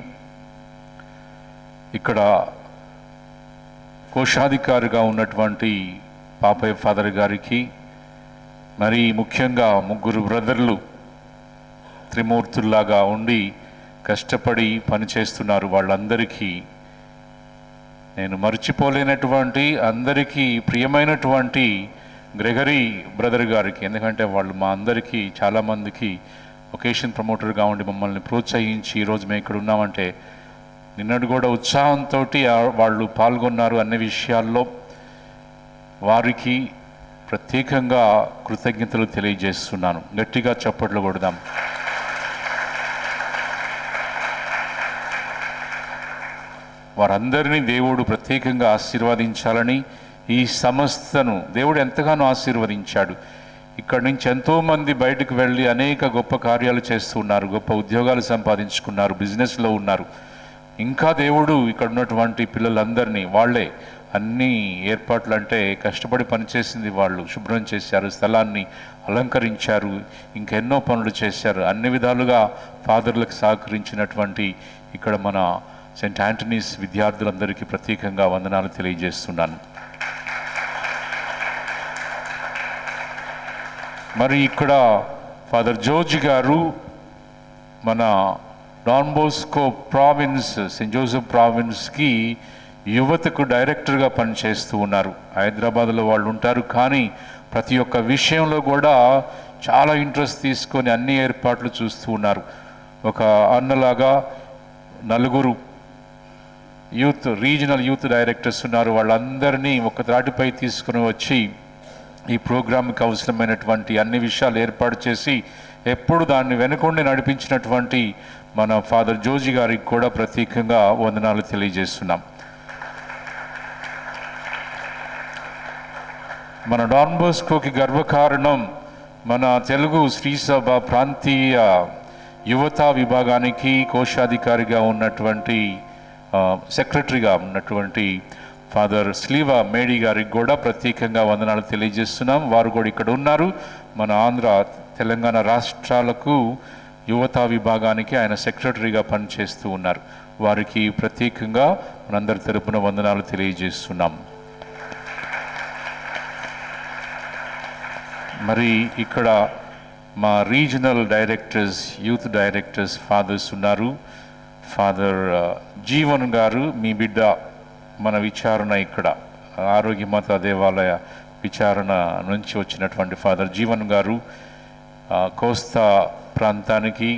ఇక్కడ కోశాధికారిగా ఉన్నటువంటి పాపయ్య ఫాదర్ గారికి, మరి ముఖ్యంగా ముగ్గురు బ్రదర్లు త్రిమూర్తుల్లాగా ఉండి కష్టపడి పనిచేస్తున్నారు. వాళ్ళందరికీ నేను మర్చిపోలేనటువంటి, అందరికీ ప్రియమైనటువంటి గ్రెగరీ బ్రదర్ గారికి, ఎందుకంటే వాళ్ళు మా అందరికీ చాలామందికి ఒకేషన్ ప్రమోటర్గా ఉండి మమ్మల్ని ప్రోత్సహించి ఈరోజు మేము ఇక్కడ ఉన్నామంటే నిన్నటి కూడా ఉత్సాహంతో వాళ్ళు పాల్గొన్నారు అన్ని విషయాల్లో. వారికి ప్రత్యేకంగా కృతజ్ఞతలు తెలియజేస్తున్నాను. గట్టిగా చప్పట్లు కొడదాం. వారందరినీ దేవుడు ప్రత్యేకంగా ఆశీర్వదించాలని, ఈ సంస్థను దేవుడు ఎంతగానో ఆశీర్వదించాడు. ఇక్కడి నుంచి ఎంతోమంది బయటకు వెళ్ళి అనేక గొప్ప కార్యాలు చేస్తున్నారు, గొప్ప ఉద్యోగాలు సంపాదించుకున్నారు, బిజినెస్లో ఉన్నారు. ఇంకా దేవుడు ఇక్కడ ఉన్నటువంటి పిల్లలందరినీ, వాళ్ళే అన్ని ఏర్పాట్లు అంటే కష్టపడి పనిచేసింది వాళ్ళు, శుభ్రం చేశారు, స్థలాన్ని అలంకరించారు, ఇంకెన్నో పనులు చేశారు. అన్ని విధాలుగా ఫాదర్లకు సహకరించినటువంటి ఇక్కడ మన సెయింట్ ఆంటనీస్ విద్యార్థులందరికీ ప్రత్యేకంగా వందనాలు తెలియజేస్తున్నాను. మరి ఇక్కడ ఫాదర్ జోర్జ్ గారు మన Don Bosco province, Saint Joseph ప్రావిన్స్కి యువతకు డైరెక్టర్గా పనిచేస్తూ ఉన్నారు. హైదరాబాద్లో వాళ్ళు ఉంటారు, కానీ ప్రతి ఒక్క విషయంలో కూడా చాలా ఇంట్రెస్ట్ తీసుకొని అన్ని ఏర్పాట్లు చూస్తూ ఉన్నారు. ఒక అన్నలాగా నలుగురు రీజనల్ యూత్ డైరెక్టర్స్ ఉన్నారు. వాళ్ళందరినీ ఒక త్రాటిపై తీసుకుని వచ్చి ఈ ప్రోగ్రాంకి అవసరమైనటువంటి అన్ని విషయాలు ఏర్పాటు చేసి ఎప్పుడు దాన్ని వెనుకొండి నడిపించినటువంటి మన ఫాదర్ జోజీ గారికి కూడా ప్రత్యేకంగా వందనాలు తెలియజేస్తున్నాం. మన డాన్ బోస్కోకి గర్వకారణం మన తెలుగు శ్రీసభ ప్రాంతీయ యువతా విభాగానికి కోశాధికారిగా ఉన్నటువంటి సెక్రటరీగా ఉన్నటువంటి ఫాదర్ స్లీవా మేడీ గారికి కూడా ప్రత్యేకంగా వందనాలు తెలియజేస్తున్నాం. వారు కూడా ఇక్కడ ఉన్నారు. మన ఆంధ్ర తెలంగాణ రాష్ట్రాలకు యువతా విభాగానికి ఆయన సెక్రటరీగా పనిచేస్తూ ఉన్నారు. వారికి ప్రత్యేకంగా మనందరి తరపున వందనాలు తెలియజేస్తున్నాం. మరి ఇక్కడ మా regional directors, youth directors fathers ఉన్నారు. ఫాదర్ జీవన్ గారు, మీ బిడ్డ మన విచారణ ఇక్కడ ఆరోగ్యమాత దేవాలయ విచారణ నుంచి వచ్చినటువంటి ఫాదర్ జీవన్ గారు కోస్తా ప్రాంతానికి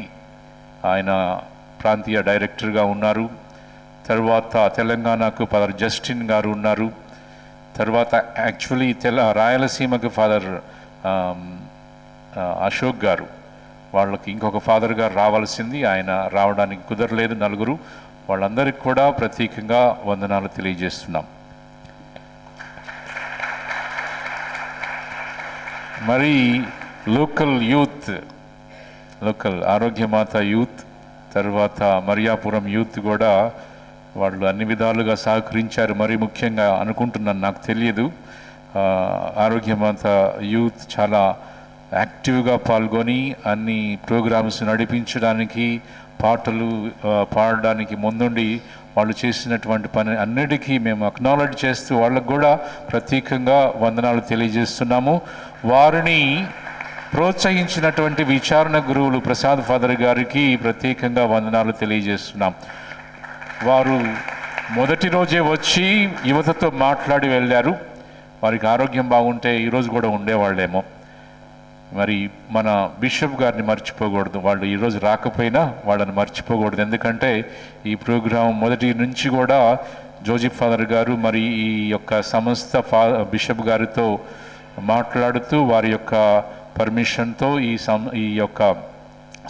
ఆయన ప్రాంతీయ డైరెక్టర్గా ఉన్నారు. తర్వాత తెలంగాణకు ఫాదర్ జస్టిన్ గారు ఉన్నారు. తర్వాత యాక్చువల్లీ రాయలసీమకు ఫాదర్ అశోక్ గారు, వాళ్ళకి ఇంకొక ఫాదర్ గారు రావాల్సింది, ఆయన రావడానికి కుదరలేదు. నలుగురు, వాళ్ళందరికీ కూడా ప్రత్యేకంగా వందనాలు తెలియజేస్తున్నాం. మరి లోకల్ యూత్, లోకల్ ఆరోగ్యమాత యూత్, తర్వాత మరియాపురం యూత్ కూడా వాళ్ళు అన్ని విధాలుగా సహకరించారు. మరి ముఖ్యంగా అనుకుంటున్నాను, నాకు తెలియదు, ఆరోగ్యమాత యూత్ చాలా యాక్టివ్గా పాల్గొని అన్ని ప్రోగ్రామ్స్ నడిపించడానికి, పాటలు పాడడానికి ముందుండి వాళ్ళు చేసినటువంటి పని అన్నిటికీ మేము అక్నాలెడ్జ్ చేస్తూ వాళ్ళకు కూడా ప్రత్యేకంగా వందనాలు తెలియజేస్తున్నాము. వారిని ప్రోత్సహించినటువంటి విచారణ గురువులు ప్రసాద్ ఫాదర్ గారికి ప్రత్యేకంగా వందనాలు తెలియజేస్తున్నాం. వారు మొదటి రోజే వచ్చి యువతతో మాట్లాడి వెళ్ళారు. వారికి ఆరోగ్యం బాగుంటే ఈరోజు కూడా ఉండేవాళ్ళేమో. మరి మన బిషప్ గారిని మర్చిపోకూడదు, వాళ్ళు ఈరోజు రాకపోయినా వాళ్ళని మర్చిపోకూడదు. ఎందుకంటే ఈ ప్రోగ్రాం మొదటి నుంచి కూడా జోజెఫ్ ఫాదర్ గారు మరి ఈ యొక్క సంస్థ బిషప్ గారితో మాట్లాడుతూ వారి యొక్క పర్మిషన్తో ఈ యొక్క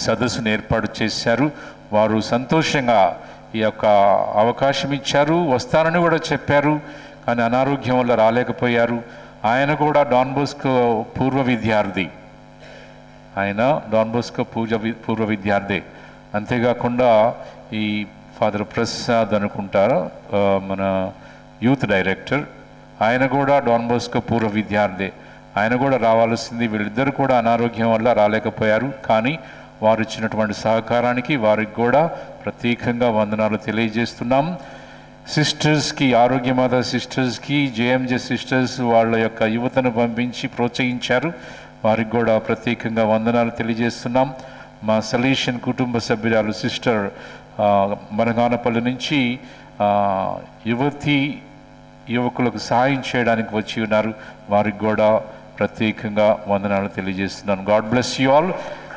సదస్సును ఏర్పాటు చేశారు. వారు సంతోషంగా ఈ యొక్క అవకాశం ఇచ్చారు, వస్తారని కూడా చెప్పారు, కానీ అనారోగ్యం వల్ల రాలేకపోయారు. ఆయన కూడా డాన్ బోస్కో పూర్వ విద్యార్థి, ఆయన డాన్ బోస్కో పూర్వ విద్యార్థి. అంతేకాకుండా ఈ ఫాదర్ ప్రసాద్ అనుకుంటారా మన యూత్ డైరెక్టర్, ఆయన కూడా డాన్ బోస్కో పూర్వ విద్యార్థి. ఆయన కూడా రావాల్సింది. వీళ్ళిద్దరు కూడా అనారోగ్యం వల్ల రాలేకపోయారు, కానీ వారు ఇచ్చినటువంటి సహకారానికి వారికి కూడా ప్రత్యేకంగా వందనాలు తెలియజేస్తున్నాం. సిస్టర్స్కి, ఆరోగ్యమాత సిస్టర్స్కి, జేఎంజే సిస్టర్స్ వాళ్ళ యొక్క యువతను పంపించి ప్రోత్సహించారు. వారికి కూడా ప్రత్యేకంగా వందనాలు తెలియజేస్తున్నాం. మా సలీషన్ కుటుంబ సభ్యురాలు సిస్టర్ మనగానపల్లి నుంచి యువకులకు సహాయం చేయడానికి వచ్చి ఉన్నారు. వారికి కూడా ప్రత్యేకంగా వందనాలు తెలియజేస్తున్నాను. God bless you all.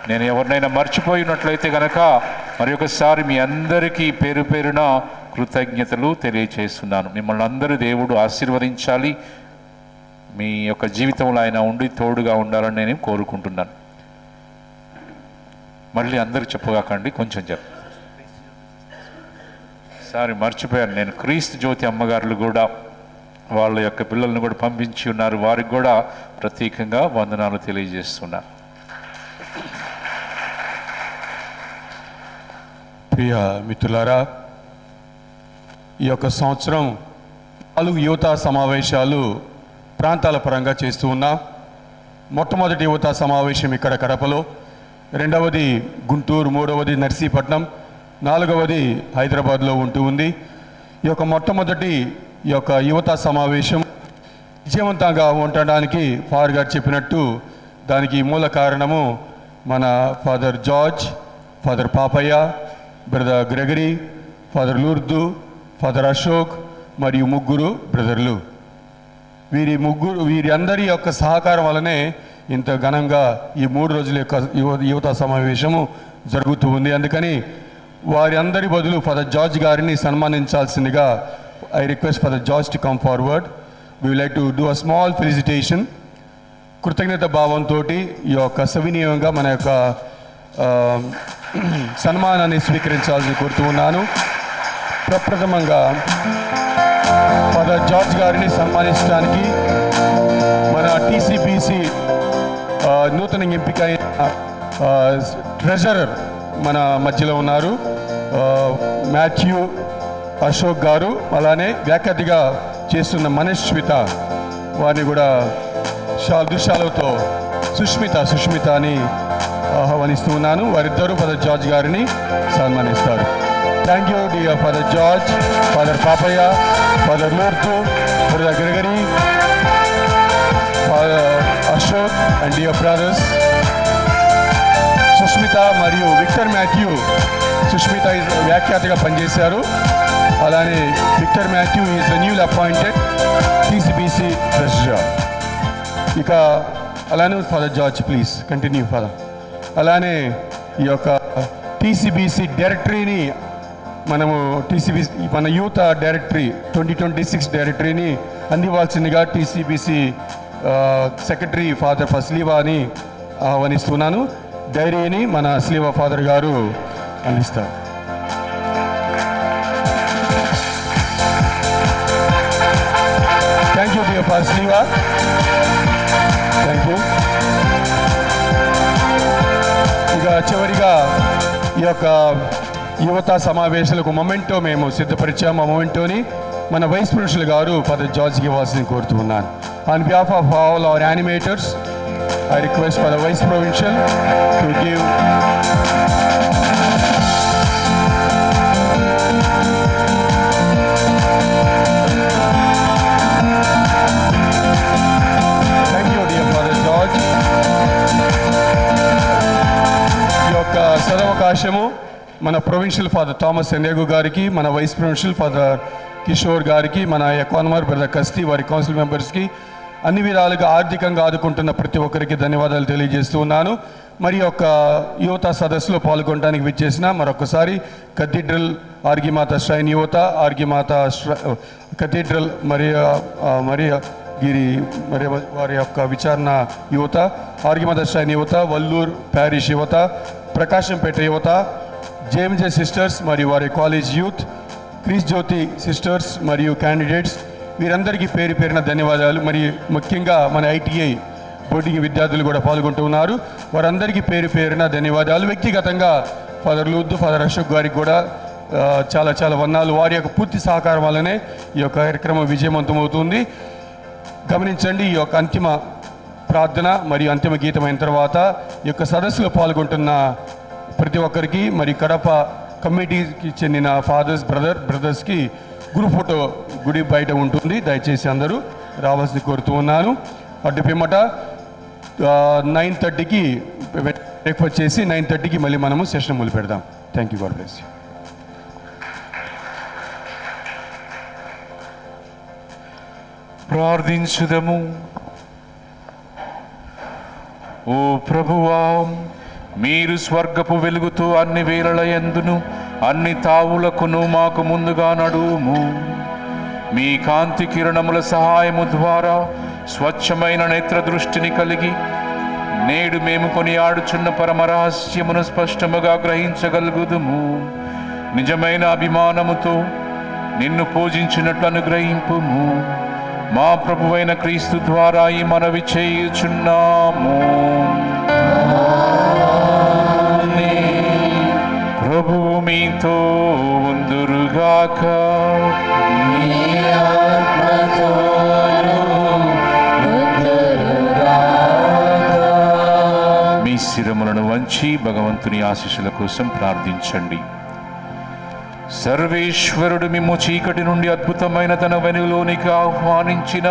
నేను ఎవరినైనా మర్చిపోయినట్లయితే కనుక మరి ఒకసారి మీ అందరికీ పేరు పేరున కృతజ్ఞతలు తెలియజేస్తున్నాను. మిమ్మల్ని అందరూ దేవుడు ఆశీర్వదించాలి. మీ యొక్క జీవితంలో ఆయన ఉండి తోడుగా ఉండాలని నేను కోరుకుంటున్నాను. మళ్ళీ అందరూ చెప్పగాకండి, కొంచెం చెప్ప సారీ మర్చిపోయాను. నేను క్రీస్తు జ్యోతి అమ్మగారులు కూడా వాళ్ళ యొక్క పిల్లలను కూడా పంపించి ఉన్నారు. వారికి కూడా ప్రత్యేకంగా వందనాలు తెలియజేస్తున్నారు. ప్రియ మిత్రులారా, ఈ యొక్క సంవత్సరం 4 యువతా సమావేశాలు ప్రాంతాల పరంగా చేస్తూ ఉన్నాం. మొట్టమొదటి యువతా సమావేశం ఇక్కడ కడపలో, రెండవది గుంటూరు, మూడవది నర్సీపట్నం, 4వది హైదరాబాద్లో ఉంటూ ఉంది. ఈ యొక్క మొట్టమొదటి ఈ యొక్క యువతా సమావేశం విజయవంతంగా ఉండడానికి ఫాదర్ గారు చెప్పినట్టు దానికి మూల కారణము మన father George, father Papaiah, brother Gregory, father Lourdu, father Ashok మరియు 3 బ్రదర్లు. వీరి అందరి యొక్క సహకారం వల్లనే ఇంత ఘనంగా ఈ 3 రోజుల యొక్క యువతా సమావేశము జరుగుతూ ఉంది. అందుకని వారి అందరి బదులు ఫాదర్ జార్జ్ గారిని సన్మానించాల్సిందిగా I request Father George to come forward. We would like to do a small felicitation. కృతజ్ఞత భావంతో ఈ యొక్క సవినీయంగా మన యొక్క సన్మానాన్ని స్వీకరించాలని కోరుతూ ఉన్నాను. ప్రప్రథమంగా ఫాదర్ జార్జ్ గారిని సన్మానించడానికి మన టీసీబీసీ నూతన ఎంపికైన ట్రెజరర్ మన మధ్యలో ఉన్నారు, మాథ్యూ అశోక్ గారు. అలానే వ్యాఖ్యాతిగా చేస్తున్న మనశ్విత, వారిని కూడా దృశ్యాలతో సుష్మిత అని ఆహ్వానిస్తూ ఉన్నాను. వారిద్దరూ ఫాదర్ జార్జ్ గారిని సన్మానిస్తారు. Thank you dear father George, father Papaiah, father Lourdu, brother Gregory, father Ashok and dear brothers Sushmita మరియు విక్టర్ మాథ్యూ. సుష్మిత వ్యాఖ్యాతగా పనిచేశారు. అలానే Victor Matthew is the newly appointed TCBC treasurer. ఇక అలానే father George please continue father. అలానే ఈ యొక్క టీసీబీసీ డైరెక్టరీని మనము మన యూత్ డైరెక్టరీ 2026 డైరెక్టరీని అందివ్వాల్సిందిగా టీసీబీసీ సెక్రటరీ ఫాదర్ ఫస్లీవాని ఆహ్వానిస్తున్నాను. డైరీని మన స్లీవా ఫాదర్ గారు అందిస్తారు. Thank you dear father స్లీవా. Thank you. ఇక చివరిగా ఈ యొక్క యువతా సమావేశాలకు మొమెంటో మేము సిద్ధపరిచాము. ఆ మొమెంటోని మన వైస్ ప్రిన్సిపల్ గారు ఫాదర్ జార్జ్కి ఇవ్వాల్సింది కోరుతూ ఉన్నాను. On behalf of all our animators I request for the Vice Provincial to give thank you dear Father George. ఈ యొక్క సదవకాశము మన ప్రొవిన్షియల్ ఫాదర్ థామస్ ఎన్నేగు గారికి, మన వైస్ ప్రొవిన్షియల్ ఫాదర్ కిషోర్ గారికి, మన ఎకానమర్ బ్రదర్ కస్తీ, వారి కౌన్సిల్ మెంబర్స్కి, అన్ని విధాలుగా ఆర్థికంగా ఆదుకుంటున్న ప్రతి ఒక్కరికి ధన్యవాదాలు తెలియజేస్తూ ఉన్నాను. మరి యొక్క యువత సదస్సులో పాల్గొనడానికి విచ్చేసిన మరొకసారి కథీడ్రల్ ఆర్గిమాత శ్రైన్ యువత, ఆర్గిమాత కథీడ్రల్ మరియా గిరి మరి వారి యొక్క విచారణ యువత, ఆర్గిమాత శ్రైన్ యువత, వల్లూరు ప్యారిష్ యువత, ప్రకాశంపేట యువత, జేఎంజే సిస్టర్స్ మరియు వారి కాలేజ్ యూత్, క్రీస్ జ్యోతి సిస్టర్స్ మరియు క్యాండిడేట్స్, వీరందరికీ పేరు పేరున ధన్యవాదాలు. మరి ముఖ్యంగా మన ఐటీఐ బోర్డింగ్ విద్యార్థులు కూడా పాల్గొంటూ ఉన్నారు. వారందరికీ పేరు పేరున ధన్యవాదాలు. వ్యక్తిగతంగా ఫాదర్ లూద్దు, ఫాదర్ అశోక్ గారికి కూడా చాలా చాలా వందనాలు. వారి యొక్క పూర్తి సహకారం వల్లనే ఈ యొక్క కార్యక్రమం విజయవంతమవుతుంది. గమనించండి, ఈ యొక్క అంతిమ ప్రార్థన మరియు అంతిమ గీతం అయిన తర్వాత ఈ యొక్క సదస్సులో పాల్గొంటున్న ప్రతి ఒక్కరికి మరి కడప కమిటీకి చెందిన ఫాదర్స్ బ్రదర్స్కి గ్రూప్ ఫోటో గుడి బయట ఉంటుంది. దయచేసి అందరూ రావాల్సింది కోరుతూ ఉన్నాను. అటు పిమ్మట 9:30కి బ్రేక్ఫాస్ట్ చేసి 9:30కి మళ్ళీ మనము సెషన్ మొదలు పెడదాం. Thank you. God bless you. ప్రార్థించుదము. ఓ ప్రభువా, మీరు స్వర్గపు వెలుగుతో అన్ని వేళల యందును అన్ని తావులకును మాకు ముందుగా నడుము. మీ కాంతి కిరణముల సహాయము ద్వారా స్వచ్ఛమైన నేత్ర దృష్టిని కలిగి నేడు మేము కొనియాడుచున్న పరమరహస్యమును స్పష్టముగా గ్రహించగలుగుదుము. నిజమైన అభిమానముతో నిన్ను పూజించినట్లు అనుగ్రహింపుము. మా ప్రభువైన క్రీస్తు ద్వారా ఈ మనవి చేయుచున్నాము. ప్రభువు మీతో ఉందురుగాక. మీ శిరములను వంచి భగవంతుని ఆశీస్సుల కోసం ప్రార్థించండి. సర్వేశ్వరుడు మిమ్ము చీకటి నుండి అద్భుతమైన తన వెలుగులోనికి ఆహ్వానించిన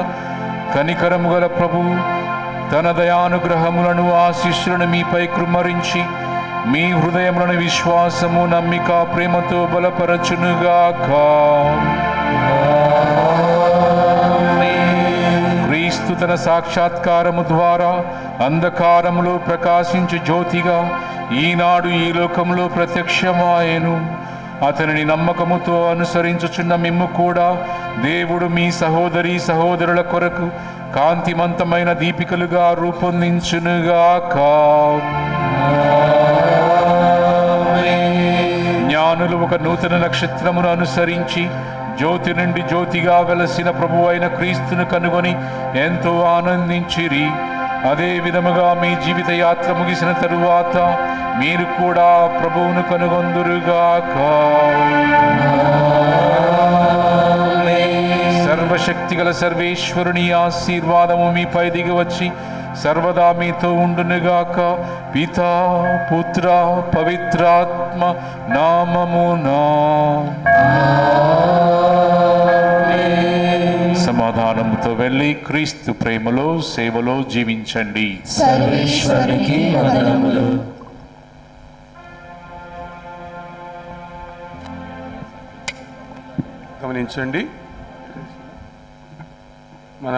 కనికరము గల ప్రభువు తన దయానుగ్రహములను ఆశీస్సులను మీపై కృమ్మరించి మీ హృదయములను విశ్వాసము, నమ్మిక, ప్రేమతో బలపరచునుగాక. క్రీస్తు తన సాక్షాత్కారము ద్వారా అంధకారములో ప్రకాశించు జ్యోతిగా ఈనాడు ఈ లోకంలో ప్రత్యక్షమాయెను. అతనిని నమ్మకముతో అనుసరించుచున్న మిమ్ము కూడా దేవుడు మీ సహోదరి సహోదరుల కొరకు కాంతిమంతమైన దీపికలుగా రూపొందించునుగాక. జ్ఞానులు ఒక నూతన నక్షత్రమును అనుసరించి జ్యోతి నుండి జ్యోతిగా వెలసిన ప్రభువు అయిన క్రీస్తును కనుగొని ఎంతో ఆనందించిరి. అదే విధముగా మీ జీవిత యాత్ర ముగిసిన తరువాత మీరు కూడా ప్రభువును కనుగొందురుగాక. సర్వశక్తిగల సర్వేశ్వరుని ఆశీర్వాదము మీపై దిగివచ్చి సర్వదా మీతో ఉండునుగాక. పితా, పుత్ర, పవిత్రాత్మ నామమునా. సమాధానముతో వెళ్ళి క్రీస్తు ప్రేమలో సేవలో జీవించండి. సర్వేశ్వరునికి వందనములు. గమనించండి, మన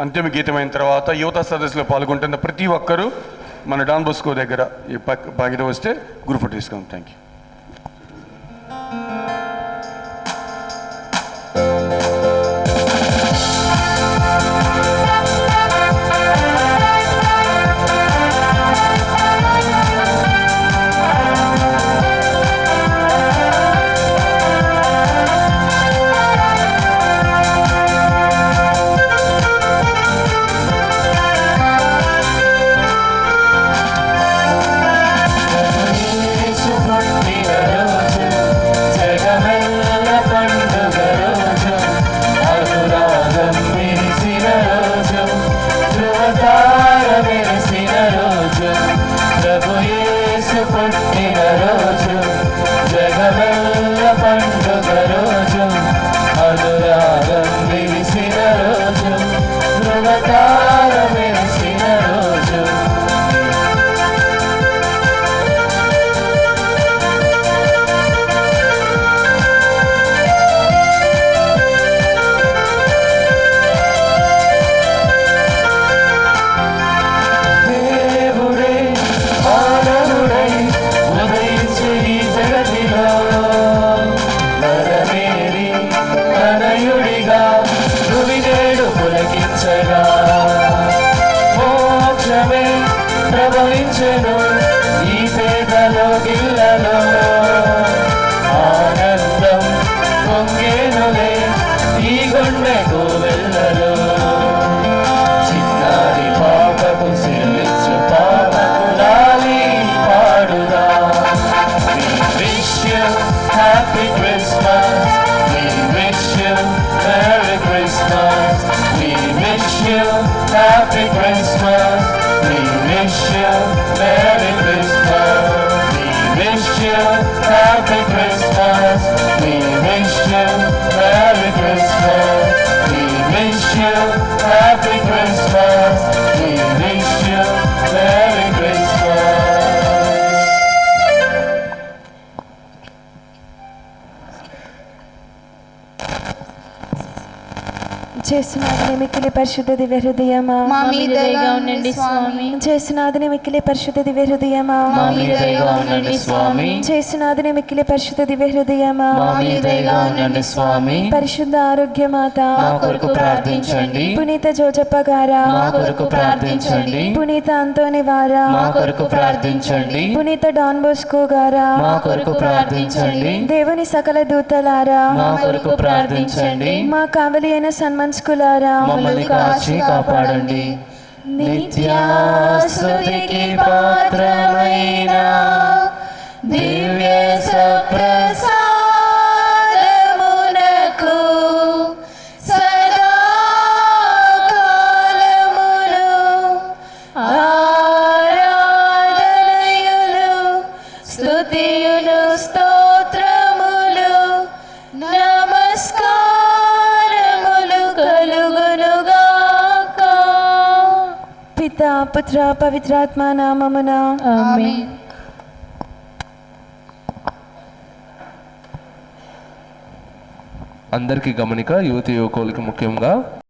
అంతిమ గీతమైన తర్వాత యువత సదస్సులో పాల్గొంటున్న ప్రతి ఒక్కరూ మన డాన్ బోస్కో దగ్గర ఈ భాగ్యత వస్తే గ్రూప్ ఫోటో తీసుకుందాం. Thank you. Happy చేసినాదిని మిక్కిలి పరిశుద్ధ దివ్య హృదయమా మా మీద దయగా ఉండండి స్వామి. చేసినాదిని మిక్కిలి పరిశుద్ధ దివ్య హృదయమా మా మీద దయగా ఉండండి స్వామి. చేసినాదిని మిక్కిలి పరిశుద్ధ దివ్య హృదయమా మా మీద దయగా ఉండండి స్వామి. పరిశుద్ధ ఆరోగ్యమాత మా కొరకు ప్రార్థించండి. పునీత జోజప్ప గారా మా కొరకు ప్రార్థించండి. పునీత అంతోని వారా మా కొరకు ప్రార్థించండి. పునీత డాన్ బోస్కో గారా మా కొరకు ప్రార్థించండి. దేవుని సకల దూతలారా మా కొరకు ప్రార్థించండి. మా కావలి అయిన సన్మన్స్కులారా మమ్మల్ని కాచి కాపాడండి. నిత్యాస్తుతికి పాత్రమైన దివ్య సప్రసాదమునకు సదాకాలమును ఆరాధనయులు స్తుతియులు స్తోత్రములు నమస్కారములు కలుగునుగాక. పితా పుత్ర పవిత్రాత్మ నామమున ఆమేన్. అందరికీ గమనిక, యువతి యువకులకి ముఖ్యంగా